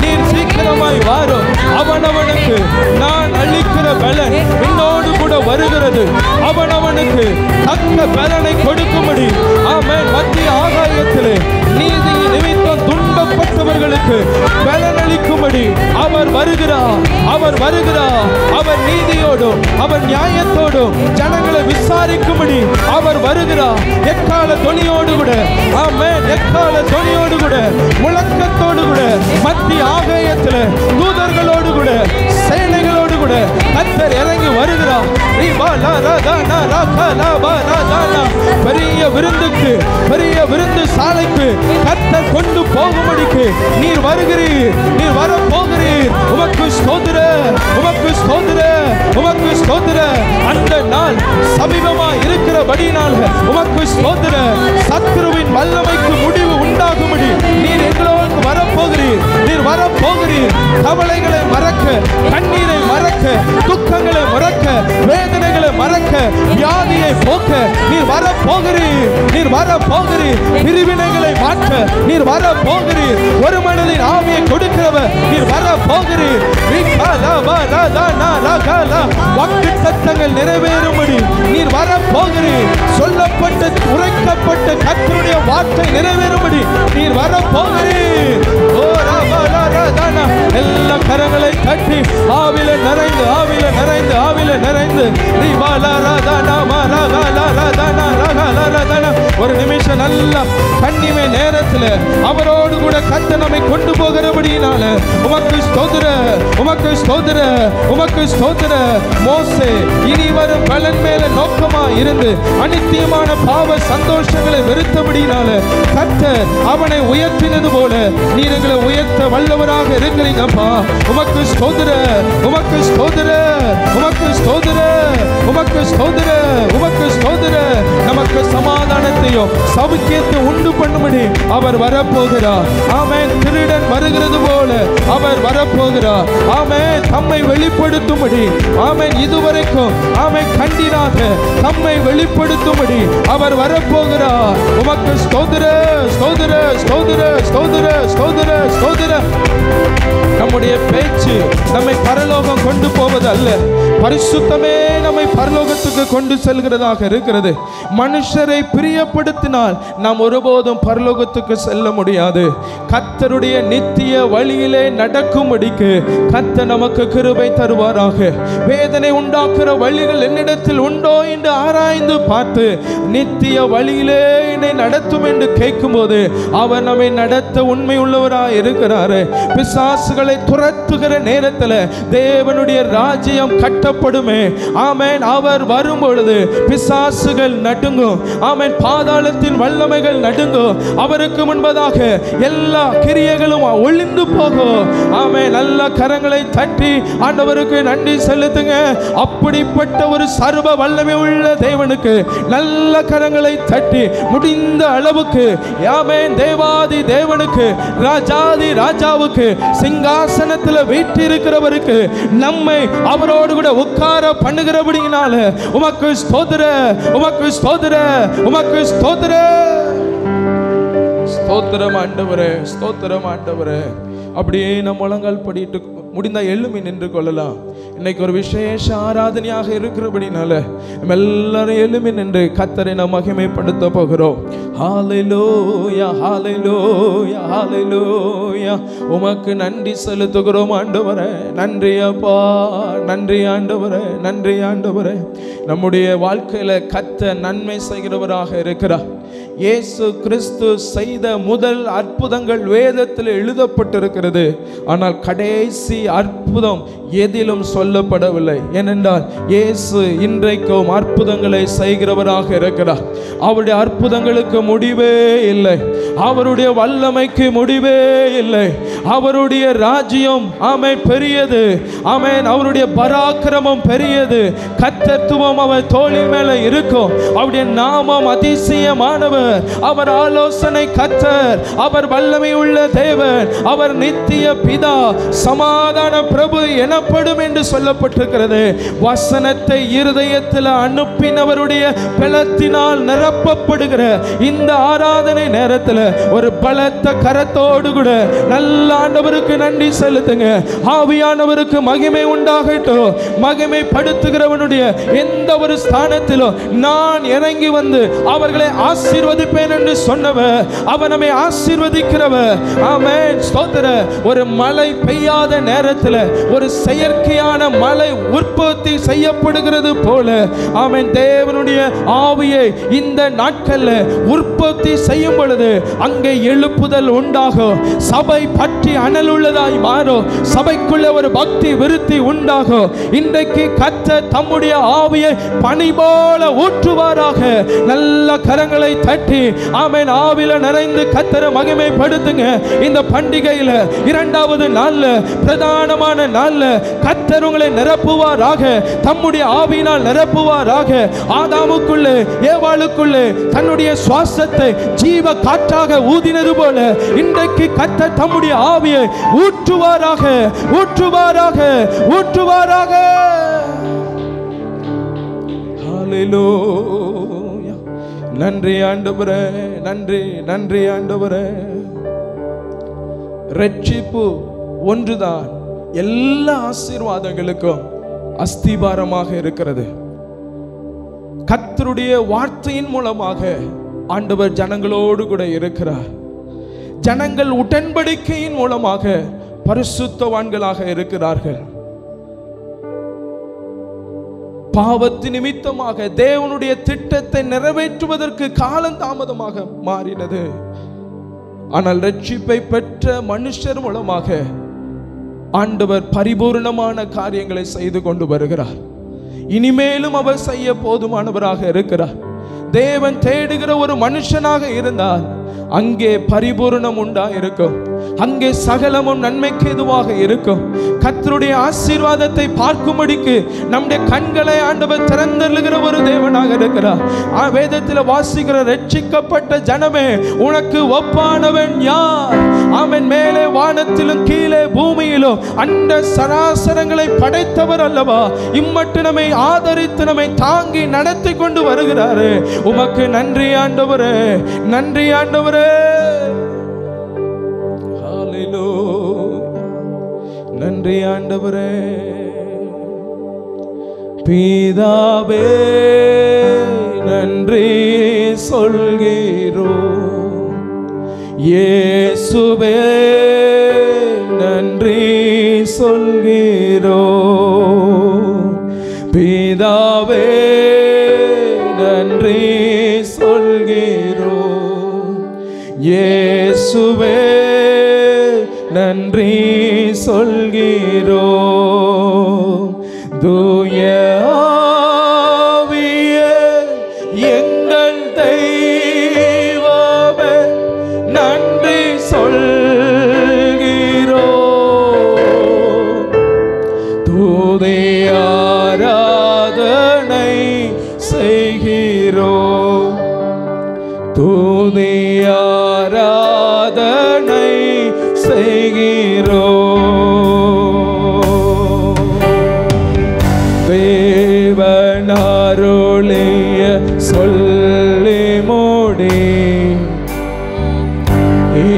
நீர் சீக்கிரமாய் வாரும். அவனவனுக்கு நான் அளிக்கிற பலன் என்னோடு கூட வருகிறது. அவனவனுக்கு தக்க பலனை கொடுக்கும்படி ஆமென். மத்திய ஆகாயத்திலே நீதி நிமித்தம் துன்பப்பட்டவர்களுக்கு பலன் அளிக்கும்படி அவர் வருகிறார். அவர் வருகிறார். அவர் நீதியோடும் அவர் நியாயத்தோடும் ஜனங்களை விசாரிக்கும்படி அவர் வருகிறார். எக்கால தொனியோடு கூட ஆமென். எக்கால தொனியோடு கூட முழக்கத்தோடு கூட மத்திய ஆகாயத்தில் தூதர்களோடு கூட சேனைகளோடு கூட கர்த்தர் இறங்கி வருகிறார். பெரிய விருந்துக்கு பெரிய விருந்து சாலைக்கு கர்த்தர் கொண்டு போகும்படிக்கு நீர் வருகிறீர். நீர் வர போகிறீர். உமக்கு ஸ்தோத்திர, உமக்கு ஸ்தோத்திர, உமக்கு ஸ்தோத்திர. அந்த நாள் சமீபமா இருக்கிறபடினால் உமக்கு ஸ்தோத்திர. சத்ருவின் வல்லமைக்கு முடிவு உண்டாகும்படி நீர் எங்களோடு வரப்போகிறீர். நீர் வரப்போகிறீர். கவலைகளை மறக்க, கண்ணீரை மறக்க, துக்கங்களை மறக்க, வேதனைகளை மறக்க, வியாதியை போக்க நீர் வரப்போகிறீர். நீர் வரப்போகிறீர். பிரிவினைகளை மாற்ற நீர் வரப்போகிறீர். ஒரு மனதின் ஆவியை கொடுக்கிறவர் நீர் வரப்போகிறீர். வாக்குத்தத்தங்கள் நிறைவேறும்படி நீர் வரப்போகிறீர். சொல்லப்பட்ட உரைக்கப்பட்ட கர்த்தருடைய வார்த்தை நிறைவேறும்படி நீர் வரப்போகிறீர். எல்லா கரங்களை தட்டி ஆவில நிறைந்து ஆவில நிறைந்து ஆவில நிறைந்து ஒரு நிமிஷம் நல்லா கண்ணிமை நேரத்தில் அவரோடு கூட கர்த்தர் நம்மை கொண்டு போகிறபடியினால உமக்கு ஸ்தோத்திர, உமக்கு ஸ்தோத்திர, உமக்கு ஸ்தோத்திர. மோசே இனி வரும் பலன் மேல நோக்கமா இருந்து அனித்தியமான பாவ சந்தோஷங்களை வெறுத்தபடியினால கர்த்தர் அவனை உயர்த்தினது போல நீர் எங்களை உயர்த்த வல்லவராக இருக்கிறீங்கப்பா. உமக்கு ஸ்தோத்திர, உமக்கு ஸ்தோத்திர, உமக்கு ஸ்தோத்திர, உமக்கு ஸ்தோத்திர, உமக்கு ஸ்தோத்திர. நமக்கு சமாதானத்தையும் சௌக்கியத்தை உண்டு பண்ணும்படி அவர் வரப்போகிறார். ஆமென். திருடன் வருகிறது போல அவர் வரப்போகிறார். ஆமென். தம்மை வெளிப்படுத்தும்படி ஆமென். இதுவரைக்கும் ஆமென் கண்டிராத தம்மை வெளிப்படுத்தும்படி அவர் வரப்போகிறார். உமக்கு ஸ்தோத்திர, ஸ்தோத்திர, ஸ்தோத்திர, ஸ்தோத்திர, ஸ்தோத்திர, ஸ்தோத்திர. நம்முடைய பேச்சு நம்மை பரலோகம் கொண்டு போவது அல்ல, பரிசுத்தமே நம்மை பரலோகத்துக்கு கொண்டு செல்கிறதாக இருக்கிறது. மனுஷரை பிரியப்படுத்தினால் நாம் ஒருபோதும் பரலோகத்துக்கு செல்ல முடியாது. கர்த்தருடைய நித்திய வழியிலே நடக்கும்படிக்கு கர்த்தர் நமக்கு கிருபை தருவாராக. வேதனை உண்டாக்குற வழிகள் என்னிடத்தில் உண்டோ என்று ஆராய்ந்து பார்த்து நித்திய வழியிலே என்னை நடத்தும் என்று கேட்கும்போது அவர் நம்மை நடத்த உண்மை உள்ளவராய் இருக்கிறாரு. பிசாசுகளை துரத்துகிற நேரத்தில் தேவனுடைய ராஜ்யம் கட்டப்படுமே. ஆமென். அவர் வரும் பொழுது பிசாசுகள் நடுங்கும். ஆமென். பாதாளத்தின் வல்லமைகள் நடுங்கும். அவருக்கு முன்பதாக எல்லா கிரியைகளும் ஒளிந்து போகும். ஆமென். நல்ல கரங்களை தட்டி ஆண்டவருக்கு நன்றி செலுத்துங்க. அப்படிப்பட்ட ஒரு சர்வ வல்லமை உள்ள தேவனுக்கு நல்ல கரங்களை தட்டி முடிந்த அளவுக்கு ஆமென். தேவாதி தேவனுக்கு ராஜாதி ராஜாவுக்கு சிங்காசனத்தில் வீற்றிருக்கிறவருக்கு நம்மை அவரோடு கூட உட்கார பண்ணுகிறபடியினால உமக்கு ஸ்தோத்திர, உமக்கு ஸ்தோத்திர, உமக்கு ஸ்தோத்திர. ஸ்தோத்திரம் ஆண்டவரே, ஸ்தோத்திரம் ஆண்டவரே. அப்படியே நம் முழங்கால் படிட்டு முடிந்தா எழுமி நின்று கொள்ளலாம். இன்னைக்கு ஒரு விசேஷ ஆராதனையாக இருக்கிறபடினால நம்ம எல்லாரும் எழுமி நின்று கர்த்தரை நாம் மகிமைப்படுத்த போகிறோம். ஹல்லேலூயா, ஹல்லேலூயா, ஹல்லேலூயா. உமக்கு நன்றி செலுத்துகிறோம் ஆண்டவரே. நன்றி அப்பா, நன்றி ஆண்டவரே, நன்றி ஆண்டவரே. நம்முடைய வாழ்க்கையில கர்த்தர் நன்மை செய்கிறவராக இருக்கிறார். இயேசு கிறிஸ்து செய்த முதல் அற்புதங்கள் வேதத்தில் எழுதப்பட்டிருக்கிறது. ஆனால் கடைசி அற்புதம் எதிலும் சொல்லப்படவில்லை. ஏனென்றால் இயேசு இன்றைக்கும் அற்புதங்களை செய்கிறவராக இருக்கிறார். அவருடைய அற்புதங்களுக்கு முடிவே இல்லை. அவருடைய வல்லமைக்கு முடிவே இல்லை. அவருடைய ராஜ்யம் ஆமென் பெரியது. ஆமென். அவருடைய பராக்கிரமம் பெரியது. கர்த்தத்துவம் அவர் தோளின் மேல இருக்கும். அவருடைய நாமம் அதிசயமானவர். நல்லவர், அவர் ஆலோசனை கர்த்தர், அவர் வல்லமை உள்ள தேவன், அவர் நித்திய பிதா, சமாதான பிரபு எனப்படும் என்று சொல்லப்பட்டிருக்கிறது. வசனத்தை இருதயத்தில் அனுப்பினவருடைய பலத்தினால் நிரப்பப்படுகிற இந்த ஆராதனை நேரத்தில் ஒரு பலத்த கரத்தோடு கூட நல்ல ஆண்டவருக்கு நன்றி செலுத்துங்க. ஆவியானவருக்கு மகிமை உண்டாகட்டும். மகிமைப்படுத்துகிறவனுடைய எந்த ஒரு ஸ்தானத்திலும் நான் இறங்கி வந்து அவர்களை ஆசீர்வதிப்பேன் என்று சொன்னவர், அவர் நம்மை ஆசீர்வதிக்கிறவர். ஆமென், ஸ்தோத்திரம். ஒரு மழை பெய்யாத நேரத்தில் ஒரு செயற்கையான மழை உற்பத்தி செய்யப்படுகிறது போல, ஆமென், தேவனுடைய ஆவியை இந்த நாட்களில் உற்பத்தி செய்யும் பொழுது அங்கே எழுப்புதல் உண்டாகும். சபை பற்றி அனல் உள்ளதாய் மாறும். சபைக்குள்ள ஒரு பக்தி விருத்தி உண்டாகும். இன்றைக்கு கர்த்தர் தம்முடைய ஆவியை பனி போல ஊற்றுவாராக. நல்ல கரங்களை தட்டி ஆமென் ஆவில நிறைந்து கர்த்தரை மகிமைப்படுத்துங்க. இந்த பண்டிகையில இரண்டாவது நாள்ல, பிரதானமான நாள்ல கர்த்தர் உங்களை நிரப்புவாராக. தம்முடைய ஆவியினால் நிரப்புவாராக. ஆதாமுக்குள்ளே ஏவாளுக்குள்ளே தன்னுடைய சுவாசத்தை ஜீவ காற்றாக ஊதினது போல இன்றைக்கு கர்த்தர் தம்முடைய ஆவியை ஊற்றுவாராக, ஊற்றுவாராக, ஊற்றுவாராக. ஹல்லேலூயா. நன்றி ஆண்டவரே, நன்றி, நன்றி ஆண்டவரே. ரட்சிப்பு ஒன்றுதான் எல்லா ஆசீர்வாதங்களுக்கும் அஸ்திபாரமாக இருக்கிறது. கர்த்தருடைய வார்த்தையின் மூலமாக ஆண்டவர் ஜனங்களோடு கூட இருக்கிறார். ஜனங்கள் உடன்படிக்கையின் மூலமாக பரிசுத்தவான்களாக இருக்கிறார்கள். பாவத்து நிமித்தமாக தேவனுடைய திட்டத்தை நிறைவேற்றுவதற்கு காலம் தாமதமாக மாறினது. ஆனால் ரட்சிப்பை பெற்ற மனுஷர் மூலமாக ஆண்டவர் பரிபூர்ணமான காரியங்களை செய்து கொண்டு வருகிறார். இனிமேலும் அவர் செய்ய போதுமானவராக இருக்கிறார். தேவன் தேடுகிற ஒரு மனுஷனாக இருந்தால் அங்கே பரிபூர்ணம் உண்டா இருக்கும். அங்கே சகலமும் நன்மைக்கு எதுவாக இருக்கும். கர்த்தருடைய ஆசீர்வாதத்தை பார்க்கும்படிக்கு நம்முடைய கண்களை ஆண்டவர் திறந்தருளுகிற ஒரு தேவனாக இருக்கிறார். வேதத்தில் வாசிக்கிற ரட்சிக்கப்பட்ட ஜனமே உனக்கு ஒப்பானவன் யார்? ஆமென். மேலே வானத்திலும் கீழே பூமியிலும் அண்ட சராசரங்களை படைத்தவர் அல்லவா? இம்மட்டு நம்மை ஆதரித்து நம்மை தாங்கி நடத்தி கொண்டு வருகிறாரு. உமக்கு நன்றி ஆண்டவரே, நன்றி ஆண்டவரே. நன்றி ஆண்டவரே. பிதாவே நன்றி சொல்கிறோம். இயேசுவே நன்றி சொல்கிறோம். பிதாவே நன்றி சொல்கிறோம். இயேசுவே நன்றி சொல்கிறோம். தூய ஆவியே எங்கள் தெய்வமே நன்றி சொல்கிறோம். துதி ஆராதனை செய்கிறோம். துதி ஆராதனை செய்கிறோம். தேவனருளிய சொல்லி மூடி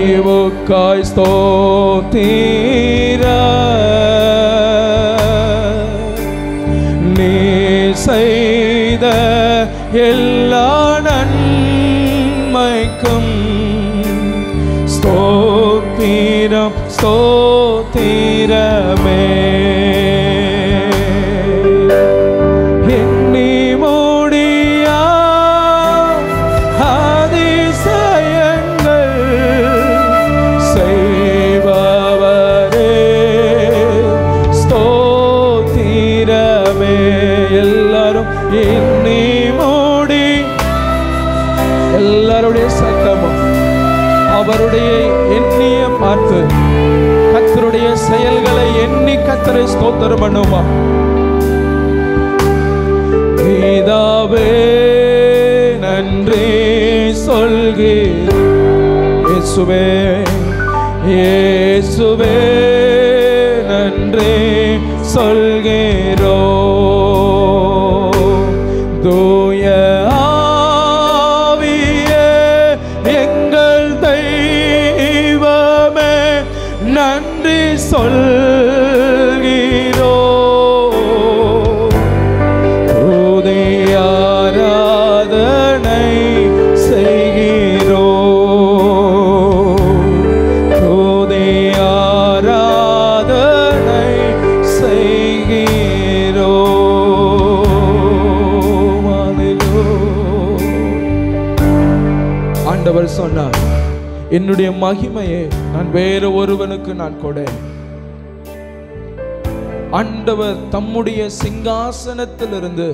இவுக்காய் ஸ்தோத்திர நீ செய்த எல்லா நன்மைக்கும் ஸ்தோத்திரம் ஸ்தோத்திரமே. எண்ணி முடியா அதிசயங்கள் செய்பவரே ஸ்தோத்திரமே. எல்லாரும் எண்ணி மூடி எல்லாருடைய சத்தமும் அவருடைய எண்ணிய பார்த்து கர்த்தருடைய செயல்களை எண்ணி கர்த்தரை ஸ்தோத்திரம் பண்ணுமா. பிதாவே நன்றி சொல் இயேசுவே இயேசுவே நன்றி சொல்கிறோ. தூய ஆவியே எங்கள் தெய்வமே நன்றி சொல்கிறோ. துதி ஆராதனை செய்கிறோ. துதி ஆராதனை செய்கிறோ. ஆண்டவர் சொன்னார், என்னுடைய மகிமையை நான் வேறு ஒருவனுக்கு நான் கொடை. ஆண்டவர் தம்முடைய சிங்காசனத்திலிருந்து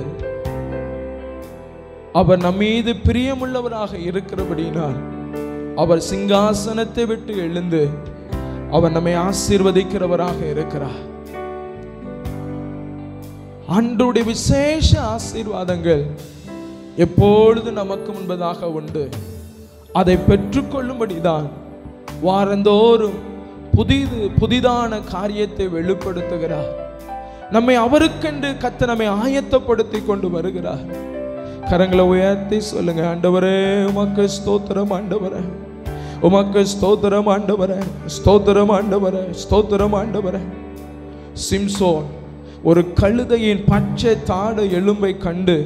அவர் நம் மீது பிரியமுள்ளவராக இருக்கிறபடினால் அவர் சிங்காசனத்தை விட்டு எழுந்து அவர் நம்மை ஆசீர்வதிக்கிறவராக இருக்கிறார். ஆண்டவருடைய விசேஷ ஆசீர்வாதங்கள் எப்பொழுது நமக்கு முன்பதாக உண்டு. அதை பெற்றுக்கொள்ளும்படிதான் வாரந்தோறும் புதிதான காரியத்தை வெளிப்படுத்துகிறார். நம்மை அவருக்கென்று கர்த்தர் நம்மை ஆயத்தப்படுத்தி கொண்டு வருகிறார். கரங்களை உயர்த்தி சொல்லுங்க, ஆண்டவரே உமக்கு ஸ்தோத்திரம், ஆண்டவரே உமக்கு ஸ்தோத்திரம், ஆண்டவரே ஸ்தோத்திரம், ஆண்டவரே ஸ்தோத்திரம், ஆண்டவரே. சிம்சோன் ஒரு கழுதையின் பச்சை தாடு எலும்பை கண்டு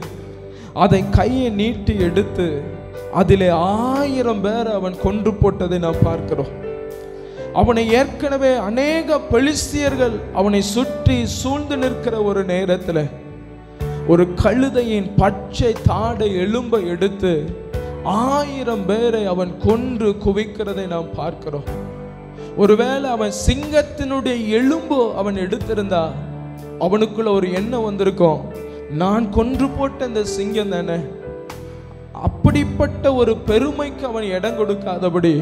அதை கையை நீட்டி எடுத்து அதிலே 1000 பேர் அவன் கொன்று போட்டதை நாம் பார்க்கிறோம். அவனை ஏற்கனவே அநேக பெலிஸ்தியர்கள் அவனை சுற்றி சூழ்ந்து நிற்கிற ஒரு நேரத்தில் ஒரு கழுதையின் பச்சை தாடை எலும்பை எடுத்து 1000 பேரை அவன் கொன்று குவிக்கிறதை நாம் பார்க்கிறோம். ஒருவேளை அவன் சிங்கத்தினுடைய எலும்பு அவன் எடுத்திருந்தா அவனுக்குள்ள ஒரு எண்ணம் வந்திருக்கும், நான் கொன்று போட்ட இந்த சிங்கம் தானே. அப்படிப்பட்ட ஒரு பெருமைக்கு அவன் இடம் கொடுக்காதபடி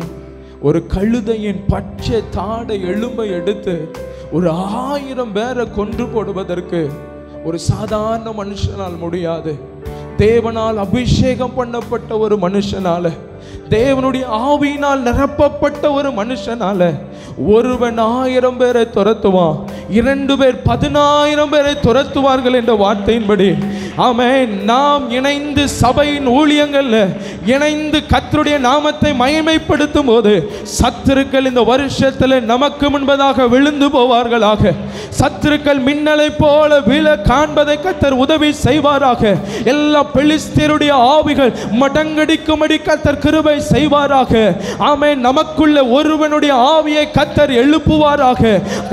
ஒரு கழுதையின் பச்சை தாடை எலும்பை எடுத்து ஒரு 1000 பேரை கொன்று போடுவதற்கு ஒரு சாதாரண மனுஷனால் முடியாது. தேவனால் அபிஷேகம் பண்ணப்பட்ட ஒரு மனுஷனால, தேவனுடைய ஆவியினால் நிரப்பப்பட்ட ஒரு மனுஷனால ஒருவன் 1000 பேரை துரத்துவான், 2 பேர் 10000 பேரை துரத்துவார்கள் என்ற வார்த்தையின்படி ஆமென். நாம் இணைந்து சபையின் ஊழியங்கள்ல இணைந்து கர்த்தருடைய நாமத்தை மகிமைப்படுத்தும் போது சத்துருக்கள் இந்த வருஷத்துல நமக்கு முன்பதாக விழுந்து போவார்களாக. சத்துருக்கள் மின்னலை போல விழ காண்பதை கர்த்தர் உதவி செய்வாராக. எல்லா பெலிஸ்தியருடைய ஆவிகள் மடங்கடிக்கும்படி கர்த்தர் கிருபை செய்வாராக. ஆமென். நமக்குள்ள ஒருவனுடைய ஆவியை கர்த்தர் எழுப்புவாராக.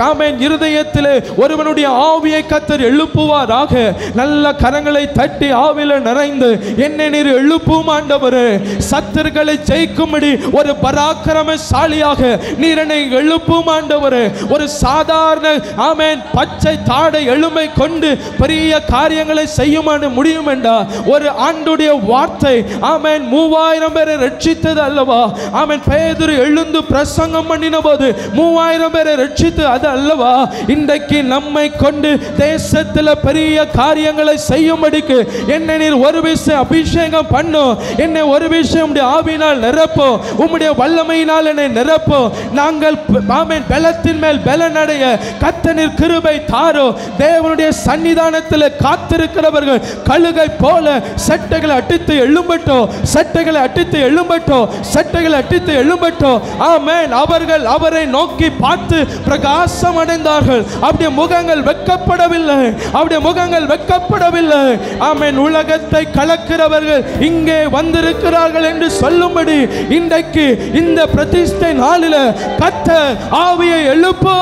ஆமென். இருதயத்திலே ஒருவனுடைய ஆவியை கர்த்தர் எழுப்புவாராக. நல்ல கரங்களை தட்டி ஆவில நிறைந்து என்னை நீர் எழுப்பும் ஆண்டவரே. சத்துருக்களை ஜெயிக்கும்படி ஒரு பராக்கிரமசாலியாக நீர் என்னை எழுப்பும் ஆண்டவரே. ஒரு சாதாரண ஆமென் பச்சை தாடை எலும்பை கொண்டு பெரிய காரியங்களை செய்யுமான முடியும் என்றா ஒரு ஆண்டுடைய வார்த்தை ஆமென் 3000 பேரை ரட்சித்தது அல்லவா. ஆமென். பேதுரு எழுந்து பிரசங்கம் பண்ணின போது 3000 பேரை ரட்சித்து அது அல்லவா. இன்றைக்கு நம்மை கொண்டு தேசத்தில் பெரிய காரியங்களை செய்யும்படிக்கு என்னை நீர் ஒரு விஷயம் அபிஷேகம் பண்ணும். என்னை ஒரு விஷயம் ஆவியினால் நிரப்போ, உம்முடைய வல்லமையினால் என்னை நிரப்போ. நாங்கள் ஆமென் பலத்தின் மேல் பலனடைய கர்த்தர் கிருபை தாரோ. தேவனுடைய சன்னிதானத்தில் காத்திருக்கிறவர்கள் கழுகை போல சட்டைகளை அடித்து எழும்பட்டோ, சட்டைகளை அடித்து எழும்பட்டோ, சட்டைகளை அடித்து எழும்பட்டோ. ஆமென். அவர்கள் அவரை நோக்கி பார்த்து பிரகாசம் அடைந்தார்கள். அவருடைய முகங்கள் வெட்கப்படவில்லை, அவருடைய முகங்கள் வெட்கப்படவில்லை. ஆமென். உலகத்தை கலக்கிறவர்கள் இங்கே வந்திருக்கிறார்கள் என்று சொல்லும்படி இன்றைக்கு இந்த பிரதிஷ்டை நாளில் கர்த்தர் ஆவியை எழுப்போ,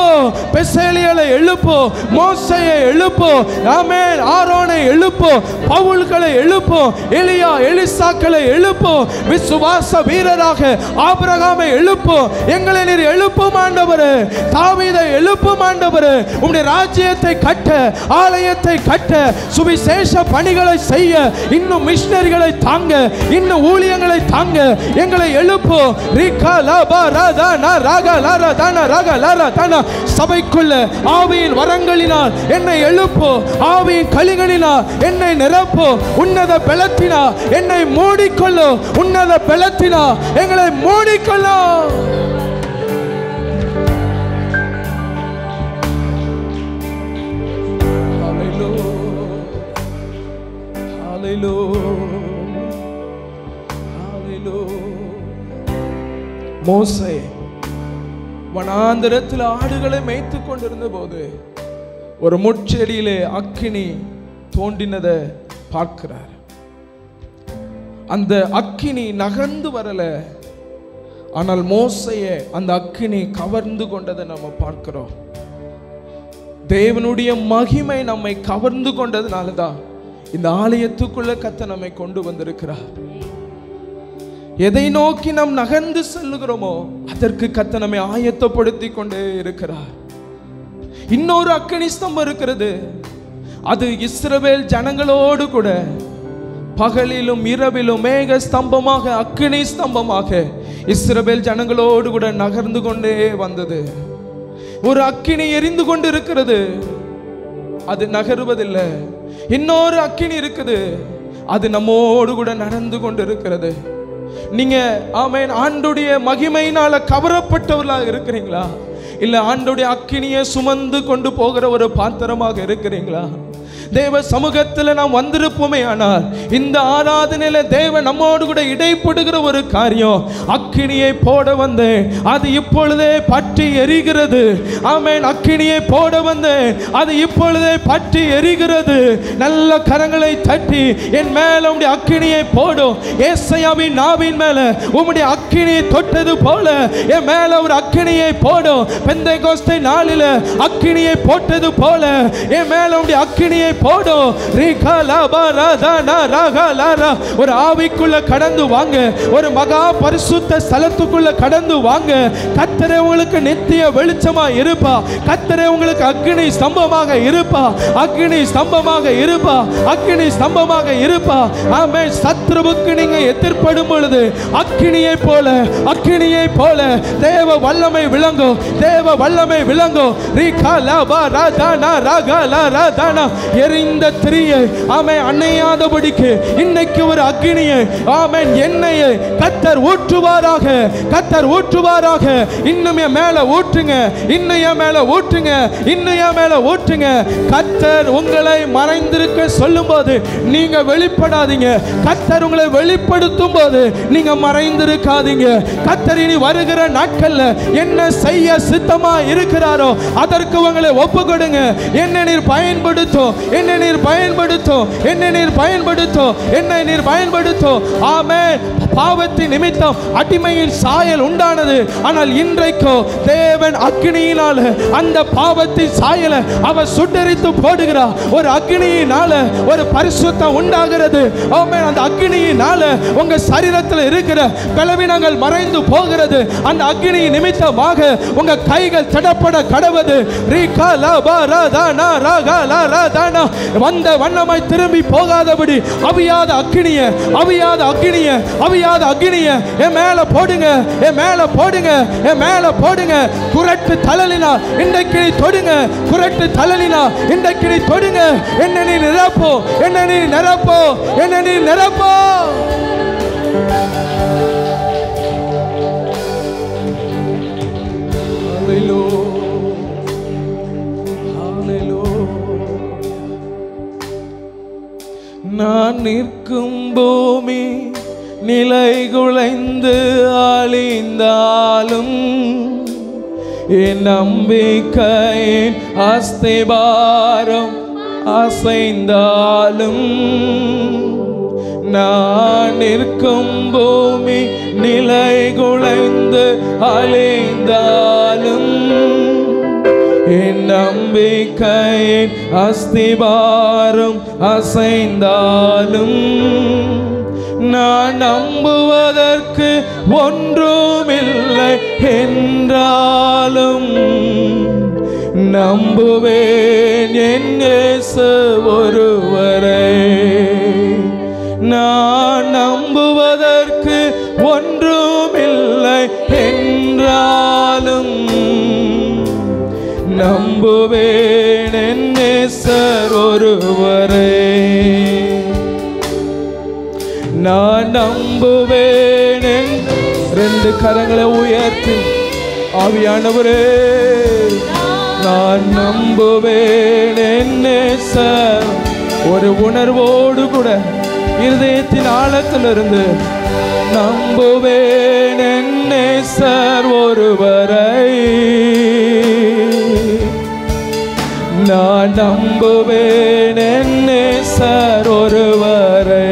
பெசேலியலை எழுப்போ, மோசேயை எழுப்போ, ஆமென் ஆரோனை எழுப்போ, பவுல்களை எழுப்போ, எலியா எலிசாக்களை எழுப்போ, விசுவாச வீரராக ஆபிரகாமை எழுப்போ. எங்களை நீர் எழுப்பும் ஆண்டவரே. தாவீதை எழுப்பும் ஆண்டவரே. உம்முடைய ராஜ்யத்தை கட்ட, ஆலயத்தை கட்ட, சுவிசேஷ பணிகளை செய்ய, இன்னும் மிஷனரிகளை தாங்க, இன்னும் ஊழியங்களை தாங்க எங்களை எழுப்போ. ரிகா லாபா ராதா நா ராகா லாரா தானா ராகா லாரா தானா சபைக்குள்ள ஆவியின் வரங்களினால் என்னை எழுப்போ, ஆவியின் களிகளினால் என்னை நிரப்போ, உன்னத பலத்தினா என்னை மூடிக்கொள்ளோ, உன்னத பலத்தினா எங்களை மூடிக்கொள்ளோ. மோசே வனாந்தரத்தில் ஆடுகளை மேய்த்து கொண்டிருந்த போது ஒரு முட்செடியிலே அக்கினி தோண்டினதை பார்க்கிறார். அந்த அக்கினி நகர்ந்து வரல, ஆனால் மோசையை அந்த அக்கினி கவர்ந்து கொண்டதை நம்ம பார்க்கிறோம். தேவனுடைய மகிமை நம்மை கவர்ந்து கொண்டதுனால தான் இந்த ஆலயத்துக்குள்ள கர்த்தர் நம்மை கொண்டு வந்திருக்கிறார். எதை நோக்கி நாம் நகர்ந்து செல்லுகிறோமோ அதற்கு கர்த்தர் நம்மை ஆயத்தப்படுத்தி கொண்டே இருக்கிறார். இன்னொரு அக்கினி ஸ்தம்பம் இருக்கிறது. அது இஸ்ரவேல் ஜனங்களோடு கூட பகலிலும் இரவிலும் மேக ஸ்தம்பமாக, அக்கினி ஸ்தம்பமாக இஸ்ரவேல் ஜனங்களோடு கூட நகர்ந்து கொண்டே வந்தது. ஒரு அக்கினி எரிந்து கொண்டு இருக்கிறது, அது நகருவதில்லை. இன்னொரு அக்கினி இருக்குது, அது நம்மோடு கூட நடந்து கொண்டு இருக்கிறது. நீங்க ஆமென் ஆண்டுடைய மகிமையினால கவரப்பட்டவர்களாக இருக்கிறீங்களா? இல்ல ஆண்டுடைய அக்கினியை சுமந்து கொண்டு போகிற ஒரு பாத்திரமாக இருக்கிறீங்களா? தேவ சமூகத்தில் நாம் வந்திருப்போமே ஆனால் இந்த ஆராதனையில தேவ நம்மோடு கூட இடைப்படுகிற ஒரு காரியம், அக்கினியை போட வந்தேன், அது இப்பொழுதே பற்றி எரிகிறது. ஆமென். அக்கினியை போட வந்தேன், அது இப்பொழுதே பற்றி எரிகிறது. நல்ல கரங்களை தட்டி என் மேல உம்முடைய அக்கினியை போடும். ஏசாயாவின் நாவின் மேல உம்முடைய அக்கினியை தொட்டது போல என் மேல ஒரு அக்கினியை போடும். பெந்தேகோஸ்தே நாளில அக்கினியை போட்டது போல என் மேல உம்முடைய அக்கினியை போடும். ஒரு ஆவிக்குள்ள கடந்து வாங்க, ஒரு மகா பரிசுத்த ஸ்தலத்துக்குள்ள கடந்து வாங்க. கர்த்தரே உங்களுக்கு நித்திய வெளிச்சமா இருப்பா. கர்த்தரே உங்களுக்கு அக்கினி ஸ்தம்பமாக இருப்பா. அக்கினி ஸ்தம்பமாக இருப்பா. அக்கினி ஸ்தம்பமாக இருப்பா. ஆமென். சத்ருவுக்கு நீங்க எதிர்ப்படும் பொழுது அக்கினியை போல, அக்கினியை போல தேவ வல்லமை விளங்கும். தேவ வல்லமை விளங்கும். எரிந்த திரியை ஆமென் அணையாதபடிக்கு இன்னைக்கு ஒரு அக்கினியை ஆமென் எண்ணெயை கர்த்தர் ஊற்றுவாராக. கர்த்தர் ஊற்றுவாராக. இன்னும் என் மேல ஊற்றுங்க, இன்னும் என் மேல ஊற்றுங்க, இன்னும் என் மேல ஊற்றுங்க. கர்த்தர் உங்களை மறைந்திருக்க சொல்லும் போது நீங்க வெளிப்படாதீங்க. கர்த்தர் உங்களை வெளிப்படுத்தும் போது நீங்க மறைந்திருக்காதீங்க. கர்த்தர் இனி வருகிற நாட்கள்ல என்ன செய்ய சித்தமா இருக்கிறாரோ அதற்கு உங்களை ஒப்பு கொடுங்க. என்ன நீர் பயன்படுத்தும், என்ன நீர் பயன்படுத்தும், என்ன நீர் பயன்படுத்தும், என்ன நீர் பயன்படுத்தும். ஆமென். பாவத்தின் நிமித்தம் அடிமையின் சாயல் உண்டானது, ஆனால் இன்றைக்கோ தேவன் அக்கினியினால அந்த பாவத்தின் சாயலை அவர் சுட்டரித்து போடுகிறார். ஒரு அக்கினியினால ஒரு பரிசுத்தம் உண்டாகிறது. ஆமென். அந்த அக்கினியினால உங்க சரீரத்தில் இருக்கிற பலவீனங்கள் மறைந்து போகிறது. அந்த அக்கினி நிமித்தமாக உங்க கைகள் தடப்பட கடவது. வந்த வண்ணமாய் திரும்பி போகாதபடி அவியாத அக்கினிய, அவியாத அக்கினிய, அவியாத அக்கினிய என் மேல போடுங்க, என் மேல போடுங்க, என் மேல போடுங்க. குரட்டு தழலினா இன்றைக்கு தொடுங்க. குரட்டு தழலினா இன்றைக்கு தொடுங்க. என்ன நீ நிரப்போ, என்ன நீ நிரப்போ, என்ன நீ நிரப்போ. நான் நிற்கும் பூமி நிலை குலைந்து அழிந்தாலும் என் நம்பிக்கையின் அஸ்திபாரம் அசைந்தாலும், நான் நிற்கும் பூமி நிலை குலைந்து அழிந்தாலும் என் நம்பிக்கையின் அஸ்திபாரம் அசைந்தாலும், நான் நம்புவதற்கு ஒன்றுமில்லை என்றாலும் நம்புவேன் என் இயேசு ஒருவரை. நான் நம்புவதற்கு ஒன்றுமில்லை என்றாலும் நம்புவேன் என் நேசர் ஒருவரே. நான் நம்புவேன் என் ரெண்டு கரங்களை உயர்த்தி ஆவியானவரே நான் நம்புவேன் என் நேசர். ஒரு உணர்வோடு கூட இருதயத்தின் ஆழத்திலிருந்து நம்புவேன் என் நேசர் ஒருவரை. நான் நம்புவேன் என் நேசர் ஒருவரை.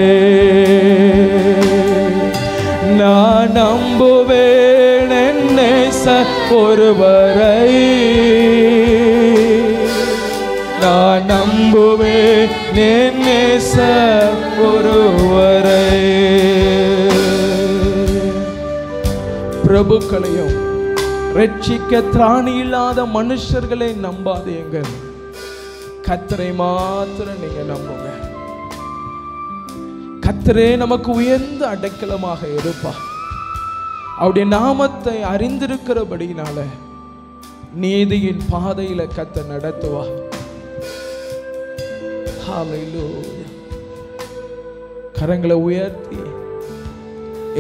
நான் நம்புவேன் என் நேசர் ஒருவரை. நான் நம்புவேன் என் நேசர் ஒருவரை. பிரபுக்களையும் ரட்சிக்க திராணி இல்லாத மனுஷர்களை நம்பாதீங்க. கர்த்தரை மாத்திரம் நீங்க நம்புங்க. கர்த்தரே நமக்கு உயர்ந்த அடைக்கலமாக இருப்பார். அவருடைய நாமத்தை அறிந்திருக்கிறபடினால நீதியின் பாதையில கர்த்தர் நடத்துவார். ஹல்லேலூயா. கரங்களை உயர்த்தி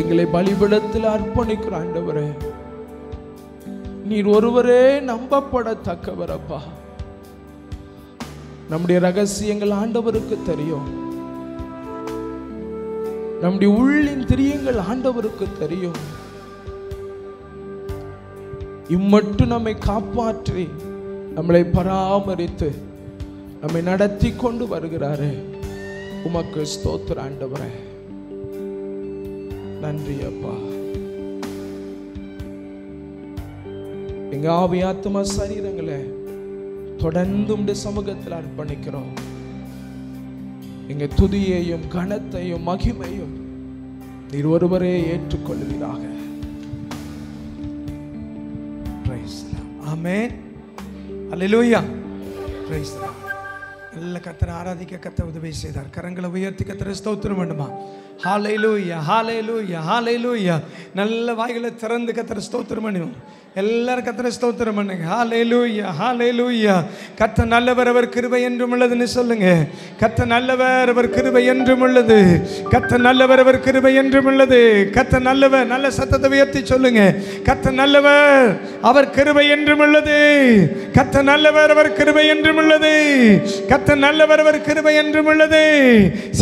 எங்களை பலிபீடத்தில் அர்ப்பணிக்கிற ஆண்டவரே, நீர் ஒருவரே நம்பப்படத்தக்கவரப்பா. நம்முடைய ரகசியங்கள் ஆண்டவருக்கு தெரியும். நம்முடைய உள்ளின் திரியங்கள் ஆண்டவருக்கு தெரியும். இம்மட்டும் நம்மை காப்பாற்றி நம்மளை பராமரித்து நம்மை நடத்தி கொண்டு வருகிறாரே, உமக்கு ஸ்தோத்திர ஆண்டவரே. நன்றி அப்பா. எங்க ஆவி ஆத்மா சரீரங்களை தொடர்ந்து உம்முடைய சமூகத்தில் அர்ப்பணிக்கிறோம். எங்க துதியையும் கனத்தையும் மகிமையும் நீர் ஒருவரே ஏற்றுக்கொள்வீராக. ஆமென். அல்லேலூயா. Price the Lord. நல்ல கர்த்தரை ஆராதிக்க கர்த்தர் உதவி செய்தார். கரங்களை உயர்த்தி கர்த்தரை ஸ்தோத்திரம் பண்ணுமா. ஹல்லேலூயா, ஹல்லேலூயா, ஹல்லேலூயா. நல்ல வாய்களை திறந்து கர்த்தரை ஸ்தோத்திரம் பண்ணுவோம். எல்லாரும் கர்த்தரை ஸ்தோத்திரம் பண்ணுங்க. ஹல்லேலூயா, ஹல்லேலூயா. கர்த்தர் நல்லவர், அவர் கிருபை என்றும் உள்ளதுன்னு சொல்லுங்க. கர்த்தர் நல்லவர், அவர் கிருபை என்றும் உள்ளது. கர்த்தர் நல்லவர், அவர் கிருபை என்றும் உள்ளது. கர்த்தர் நல்லவர். நல்ல சத்தத்தை உயர்த்தி சொல்லுங்க. கர்த்தர் நல்லவர், அவர் கிருபை என்றும் உள்ளது. கர்த்தர் நல்லவர், அவர் கிருபை என்றும் உள்ளது. கர்த்தர் நல்லவர், அவர் கிருபை என்றும் உள்ளது.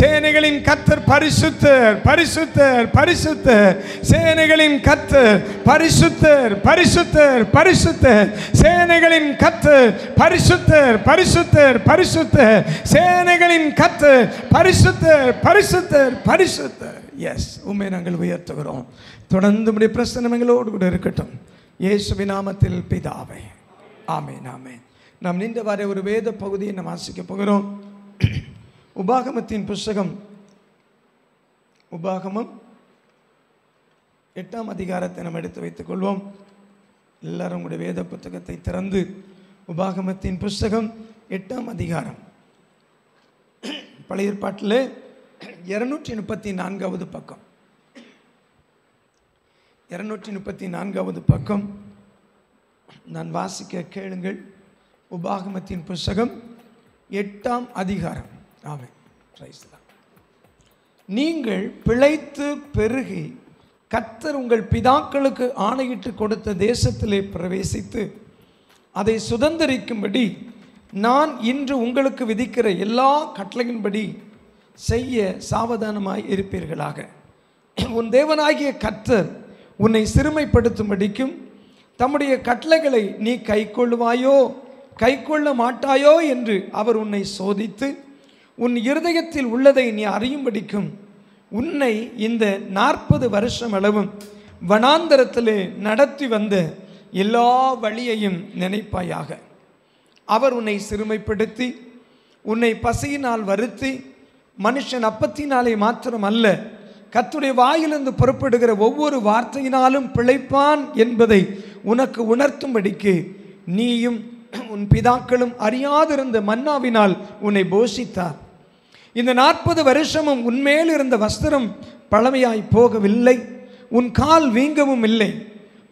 சேனைகளின் கர்த்தர் பரிசுத்தர், பரிசுத்தர், பரிசுத்தர். சேனைகளின் கர்த்தர் பரிசுத்தர், பரிசுத்தர், பரிசுத்தர். சேனைகளின் கர்த்தர் பரிசுத்தர், பரிசுத்தர், பரிசுத்தர். சேனைகளின் கர்த்தர் பரிசுத்தர், பரிசுத்தர், பரிசுத்தர். எஸ், உம்மை நாங்கள் உயர்த்துகிறோம். தொடர்ந்து உம்முடைய பிரசன்னம் எங்களோடு கூட இருக்கட்டும். இயேசுவின் நாமத்தில் பிதாவே, ஆமென், ஆமென். நாம் நின்றவாறு ஒரு வேத பகுதியை நாம் வாசிக்க போகிறோம். உபாகமத்தின் புஸ்தகம், உபாகமம் 8ஆம் அதிகாரத்தை நாம் எடுத்து வைத்துக் கொள்வோம். எல்லாரும் உங்களுடைய வேத புத்தகத்தை திறந்து உபாகமத்தின் புஸ்தகம் 8ஆம் அதிகாரம், பழைய ஏற்பாட்டில் 234வது பக்கம், 234வது பக்கம் நான் வாசிக்க கேளுங்கள். உபாகமத்தின் புஸ்தகம் 8ஆம் அதிகாரம். ஆமென். Praise the Lord. நீங்கள் பிழைத்து பெருகி கர்த்தர் உங்கள் பிதாக்களுக்கு ஆணையிட்டு கொடுத்த தேசத்திலே பிரவேசித்து அதை சுதந்தரிக்கும்படி நான் இன்று உங்களுக்கு விதிக்கிற எல்லா கட்டளையின்படி செய்ய சாவதானமாய் இருப்பீர்களாக. உன் தேவனாகிய கர்த்தர் உன்னை சிறுமைப்படுத்தும்படிக்கும் தம்முடைய கட்டளைகளை நீ கைக்கொள்ளுவாயோ கைக்கொள்ள மாட்டாயோ என்று அவர் உன்னை சோதித்து உன் இருதயத்தில் உள்ளதை நீ அறியும்படிக்கும் உன்னை இந்த 40 வருஷம் அளவும் வனாந்தரத்திலே நடத்தி வந்த எல்லா வழியையும் நினைப்பாயாக. அவர் உன்னை சிறுமைப்படுத்தி உன்னை பசியினால் வருத்தி மனுஷன் அப்பத்தினாலே மாத்திரம் அல்ல கர்த்தருடைய வாயிலிருந்து புறப்படுகிற ஒவ்வொரு வார்த்தையினாலும் பிழைப்பான் என்பதை உனக்கு உணர்த்தும்படிக்கு நீயும் உன் பிதாக்களும் அறியாதிருந்த மன்னாவினால் உன்னை போஷித்தார். இந்த 40 வருஷமும் உன்மேல் இருந்த வஸ்திரம் பழமையாய் போகவில்லை, உன் கால் வீங்கவும் இல்லை.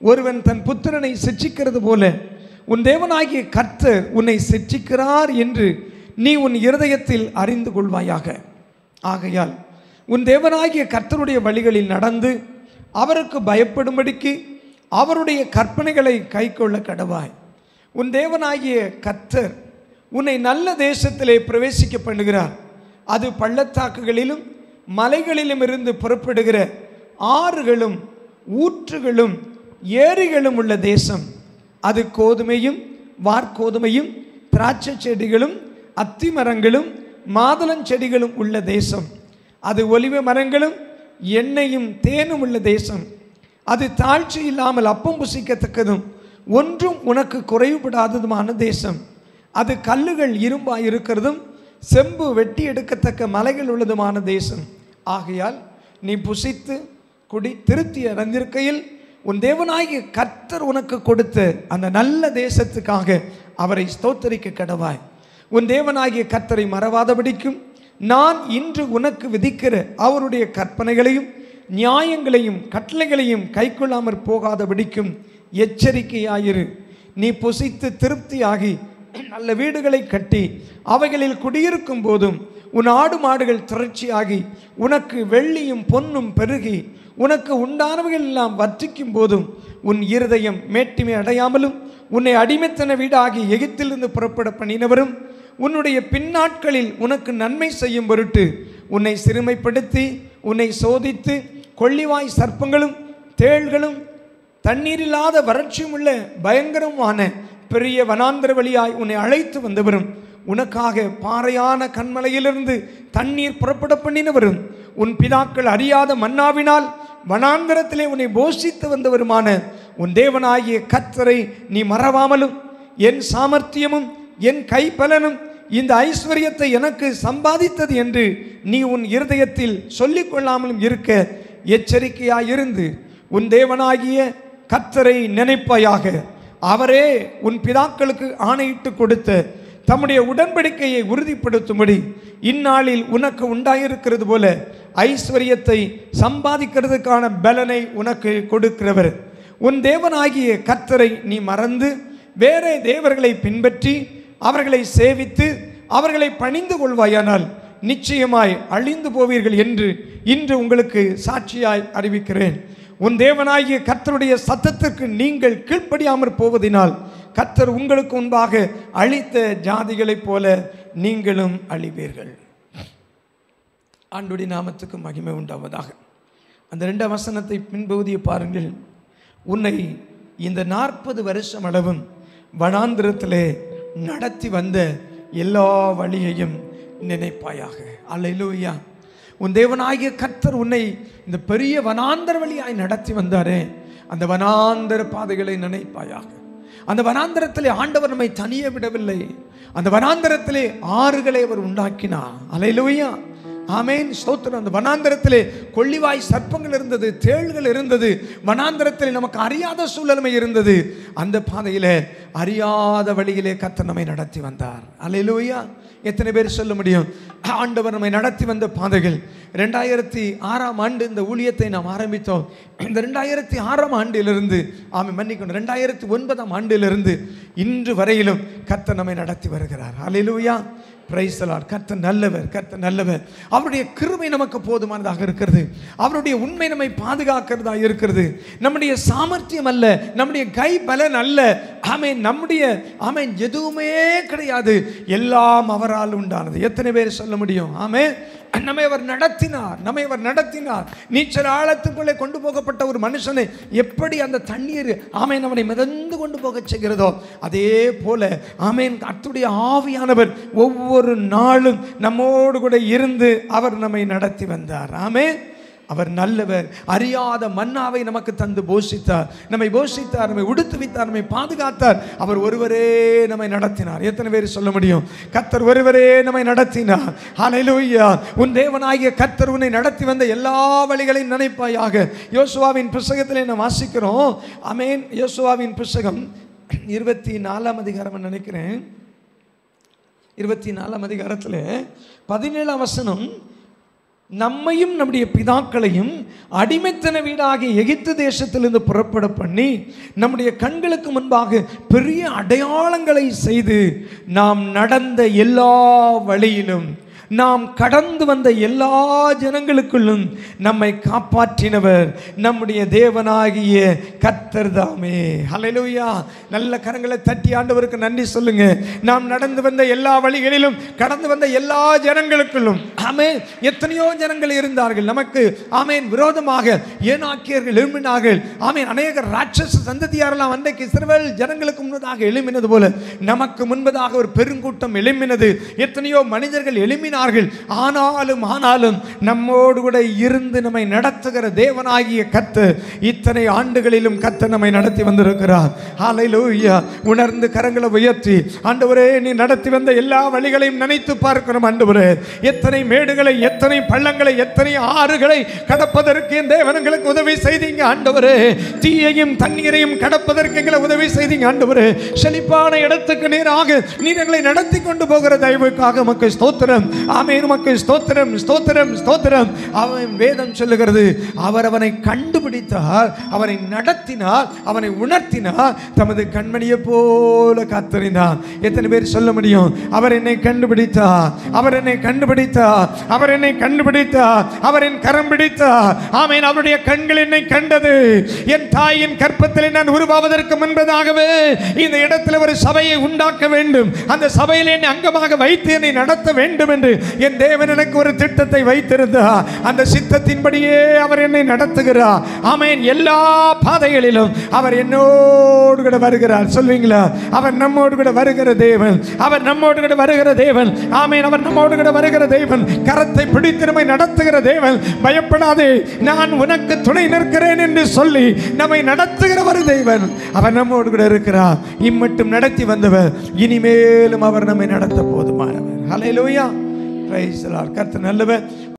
ஒருவன் தன் புத்திரனை சிட்சிக்கிறது போல உன் தேவனாகிய கர்த்தர் உன்னை சிட்சிக்கிறார் என்று நீ உன் இருதயத்தில் அறிந்து கொள்வாயாக. ஆகையால் உன் தேவனாகிய கர்த்தருடைய வழிகளில் நடந்து அவருக்கு பயப்படும்படிக்கு அவருடைய கற்பனைகளை கைக்கொள்ள கடவாய். உன் தேவனாகிய கர்த்தர் உன்னை நல்ல தேசத்திலே பிரவேசிக்க பண்ணுகிறார். அது பள்ளத்தாக்குகளிலும் மலைகளிலும் இருந்து புறப்படுகிற ஆறுகளும் ஊற்றுகளும் ஏரிகளும் உள்ள தேசம். அது கோதுமையும் வார்கோதுமையும் திராட்சை செடிகளும் அத்தி மரங்களும் மாதுளஞ்செடிகளும் உள்ள தேசம். அது ஒலிவ மரங்களும் எண்ணெயும் தேனும் உள்ள தேசம். அது தாழ்ச்சி இல்லாமல் அப்பம் புசிக்கத்தக்கதும் ஒன்றும் உனக்கு குறைவுபடாததுமான தேசம். அது கல்லுகள் இரும்பாய் இருக்கிறதும் செம்பு வெட்டி எடுக்கத்தக்க மலைகள் உள்ளதுமான தேசம். ஆகையால் நீ புசித்து குடி திருப்தி அடைந்திருக்கையில் உன் தேவனாகிய கர்த்தர் உனக்கு கொடுத்த அந்த நல்ல தேசத்துக்காக அவரை ஸ்தோத்தரிக்க கடவாய். உன் தேவனாகிய கர்த்தரை மறவாதபடிக்கும் நான் இன்று உனக்கு விதிக்கிற அவருடைய கற்பனைகளையும் நியாயங்களையும் கட்டளைகளையும் கைக்கொள்ளாமற் போகாதபடிக்கும் எச்சரிக்கையாயிரு. நீ புசித்து திருப்தியாகி நல்ல வீடுகளை கட்டி அவைகளில் குடியிருக்கும் போதும் உன் ஆடு மாடுகள் திரட்சியாகி உனக்கு வெள்ளியும் பொன்னும் பெருகி உனக்கு உண்டானவைகள் எல்லாம் வற்றிக்கும் போதும் உன் இருதயம் மேட்டிமை அடையாமலும் உன்னை அடிமைத்தன வீடாகி எகிப்திலிருந்து புறப்பட பண்ணினவரும் உன்னுடைய பின்னாட்களில் உனக்கு நன்மை செய்யும் பொருட்டு உன்னை சிறுமைப்படுத்தி உன்னை சோதித்து கொள்ளிவாய் சர்ப்பங்களும் தேள்களும் தண்ணீரில்லாத வறட்சியும் உள்ள பயங்கரமான பெரிய வனாந்தர வழியாய் உன்னை அழைத்து வந்தவரும் உனக்காக பாறையான கண்மலையிலிருந்து தண்ணீர் புறப்பட பண்ணினவரும் உன் பிதாக்கள் அறியாத மன்னாவினால் வனாந்தரத்திலே உன்னை போஷித்து வந்தவருமான உன் தேவனாகிய கர்த்தரை நீ மறவாமலும் என் சாமர்த்தியமும் என் கைப்பலனும் இந்த ஐஸ்வர்யத்தை எனக்கு சம்பாதித்தது என்று நீ உன் இருதயத்தில் சொல்லிக் கொள்ளாமலும் இருக்க எச்சரிக்கையாயிருந்து உன் தேவனாகிய கர்த்தரை நினைப்பாயாக. அவரே உன் பிதாக்களுக்கு ஆணையிட்டு கொடுத்த தம்முடைய உடன்படிக்கையை உறுதிப்படுத்தும்படி இந்நாளில் உனக்கு உண்டாயிருக்கிறது போல ஐஸ்வர்யத்தை சம்பாதிக்கிறதுக்கான பலனை உனக்கு கொடுக்கிறவர். உன் தேவனாகிய கர்த்தரை நீ மறந்து வேறே தேவர்களை பின்பற்றி அவர்களை சேவித்து அவர்களை பணிந்து கொள்வாயானால் நிச்சயமாய் அழிந்து போவீர்கள் என்று இன்று உங்களுக்கு சாட்சியாய் அறிவிக்கிறேன். உன் தேவனாகிய கர்த்தருடைய சத்தத்திற்கு நீங்கள் கீழ்ப்படியாமற் போவதினால் கர்த்தர் உங்களுக்கு முன்பாக அழித்த ஜாதிகளைப் போல நீங்களும் அழிவீர்கள். ஆண்டவருடைய நாமத்துக்கு மகிமை உண்டாவதாக. அந்த 2 வசனத்தை பின்பகுதியை பாருங்கள். உன்னை இந்த 40 வருஷம் அளவும் வனாந்திரத்திலே நடத்தி வந்த எல்லா வழியையும் நினைப்பாயாக. அல்லேலூயா. உன் தேவனாகிய கர்த்தர் உன்னை இந்த பெரிய வனாந்தர வழியாய் நடத்தி வந்தாரே, அந்த வனாந்தர பாதைகளை நினைப்பாயாக. அந்த வனாந்தரத்திலே ஆண்டவர் நம்மை தனியே விடவில்லை. அந்த வனாந்தரத்திலே ஆறுகளை அவர் உண்டாக்கினார். அல்லேலூயா, ஆமென், ஸ்தோத்திரம். அந்த வனாந்தரத்திலே கொள்ளிவாய் சர்ப்பங்கள் இருந்தது, தேள்கள் இருந்தது. வனாந்தரத்திலே நமக்கு அறியாத சூழலுமை இருந்தது. அந்த பாதையிலே அறியாத வழியிலே கர்த்தர் நம்மை நடத்தி வந்தார். அல்லேலூயா. எத்தனை பேர் சொல்ல முடியும் ஆண்டவர் நம்மை நடத்தி வந்த பாதைகள்? 2006ஆம் ஆண்டு இந்த ஊழியத்தை நாம் ஆரம்பித்தோம். இந்த 2006ஆம் ஆண்டிலிருந்து மன்னிக்கணும் 2009ஆம் ஆண்டிலிருந்து இன்று வரையிலும் கர்த்தர் நம்மை நடத்தி வருகிறார். அல்லேலூயா, பிரைஸ் தி லார்ட். கர்த்தர் நல்லவர், கர்த்தர் நல்லவர். அவருடைய கிருபை நமக்கு போதுமானதாக இருக்கிறது. அவருடைய உண்மை நம்மை பாதுகாக்கிறதா இருக்கிறது. நம்முடைய சாமர்த்தியம் அல்ல, நம்முடைய கை பலன் அல்ல, ஆமென், நம்முடைய ஆமென் எதுவுமே கிடையாது. எல்லாம் அவரால் உண்டானது. எத்தனை பேர் சொல்ல முடியும்? ஆமென். நம்மை அவர் நடத்தினார், நம்மை அவர் நடத்தினார். நீச்சல் ஆழத்துக்குள்ளே கொண்டு போகப்பட்ட ஒரு மனுஷனை எப்படி அந்த தண்ணீர் ஆமென் அவனை மிதந்து கொண்டு போக செய்கிறதோ அதே போல ஆமென் கர்த்தருடைய ஆவியானவர் ஒவ்வொரு நாளும் நம்மோடு கூட இருந்து அவர் நம்மை நடத்தி வந்தார். ஆமென். அவர் நல்லவர். அறியாத மன்னாவை நமக்கு தந்து போஷித்தார், நம்மை போஷித்தார், நம்மை உடுத்துவித்தார், நம்மை பாதுகாத்தார். அவர் ஒருவரே நம்மை நடத்தினார். எத்தனை பேர் சொல்ல முடியும்? கர்த்தர் ஒருவரே நம்மை நடத்தினார். ஹல்லேலூயா. உன் தேவனாகிய கர்த்தர் உன்னை நடத்தி வந்த எல்லா வழிகளையும் நினைப்பாயாக. யோசுவாவின் புத்தகத்திலே நாம் வாசிக்கிறோம். ஆமென். யோசுவாவின் புத்தகம் 24ஆம் அதிகாரம் நினைக்கிறேன். 24ஆம் அதிகாரத்தில் 17ஆம் வசனம், நம்மையும் நம்முடைய பிதாக்களையும் அடிமைத்தன வீடாகிய எகிப்து தேசத்திலிருந்து புறப்பட பண்ணி நம்முடைய கண்களுக்கு முன்பாக பெரிய அடையாளங்களை செய்து நாம் நடந்த எல்லா வழியிலும் நாம் கடந்து வந்த எல்லா ஜனங்களுக்குள்ளும் நம்மை காப்பாற்றினவர் நம்முடைய தேவனாகிய கர்த்தர் தாமே. ஹல்லேலூயா. நல்ல கரங்களை தட்டி ஆண்டவருக்கு நன்றி சொல்லுங்க. நாம் நடந்து வந்த எல்லா வழிகளிலும் கடந்து வந்த எல்லா ஜனங்களுக்குள்ளும் ஆமென். எத்தனையோ ஜனங்கள் இருந்தார்கள் நமக்கு ஆமென் விரோதமாக. ஏனாக்கியர்கள் எழும்பினார்கள். ஆமென். அநேக ராட்சச சந்ததியாரெல்லாம் அன்றைக்கு இஸ்ரவேல் ஜனங்களுக்கு முன்பதாக எழும்பினது போல நமக்கு முன்பதாக ஒரு பெருங்கூட்டம் எழும்பினது. எத்தனையோ மனிதர்கள் எழும்பினார்கள். ஆனாலும் நம்மோடு கூட இருந்து நம்மை நடத்துகிற தேவனாகிய கர்த்தர் இத்தனை ஆண்டுகளிலும் கர்த்தர் நம்மை நடத்தி வந்திருக்கிறார். ஹல்லேலூயா. உணர்ந்து கரங்களை உயர்த்தி ஆண்டவரே நீ நடத்தி வந்த எல்லா வழிகளையும் நினைத்து பார்க்கிறோம். ஆண்டவரே எத்தனை மேடுகளை எத்தனை பள்ளங்களை எத்தனை ஆறுகளை கடப்பதற்கு என் தேவனுங்களுக்கு உதவி செய்தீங்க. ஆண்டவரே தீயையும் தண்ணீரையும் கடப்பதற்கு எங்களை உதவி செய்தீங்க. ஆண்டவரே செழிப்பான இடத்துக்கு நேராக நீர் எங்களை நடத்தி கொண்டு போகிற தயவுக்காக உமக்கு ஸ்தோத்திரம். ஆமென். உமக்கு ஸ்தோத்திரம் ஸ்தோத்திரம் ஸ்தோத்திரம். அவன் வேதம் சொல்லுகிறது அவர் அவனை கண்டுபிடித்தார், அவனை நடத்தினார், அவனை உணர்த்தினார், தமது கண்மணியை போல காத்திருந்தார். எத்தனை பேர் சொல்ல முடியும் அவர் என்னை கண்டுபிடித்தார், அவர் என்னை கண்டுபிடித்தார், அவர் என்னை கண்டுபிடித்தார், அவர் என் கரம் பிடித்தார். ஆமென். அவருடைய கண்கள் என்னை கண்டது. என் தாயின் கற்பத்தில் நான் உருவாவதற்கு முன்பதாகவே இந்த இடத்தில் ஒரு சபையை உண்டாக்க வேண்டும், அந்த சபையில் என்னை அங்கமாக வைத்து என்னை நடத்த வேண்டும் என்று என் தேவன் எனக்கு ஒரு திட்டத்தை வைத்திருந்தார். அந்த சித்தத்தின்படியே அவர் என்னை நடத்துகிறார். ஆமென். எல்லா பாதைகளிலும் அவர் என்னோடு கூட வருகிறார். சொல்வீங்களா? அவர் நம்மோடு கூட வருகிற தேவன், அவர் நம்மோடு கூட வருகிற தேவன். ஆமென். அவர் நம்மோடு கூட வருகிற தேவன், கரத்தை பிடித்து நம்மை நடத்துகிற தேவன். பயப்படாதே நான் உனக்கு துணை நிற்கிறேன் என்று சொல்லி நம்மை நடத்துகிற ஒரு தேவன். அவர் நம்மோடு கூட இருக்கிறார். இம்மட்டும் நடத்தி வந்தவர், இனிமேலும் அவர் நம்மை நடத்த போதுமானவர். ஹல்லேலூயா. Praise the Lord. கர்த்தர் நல்லவர்.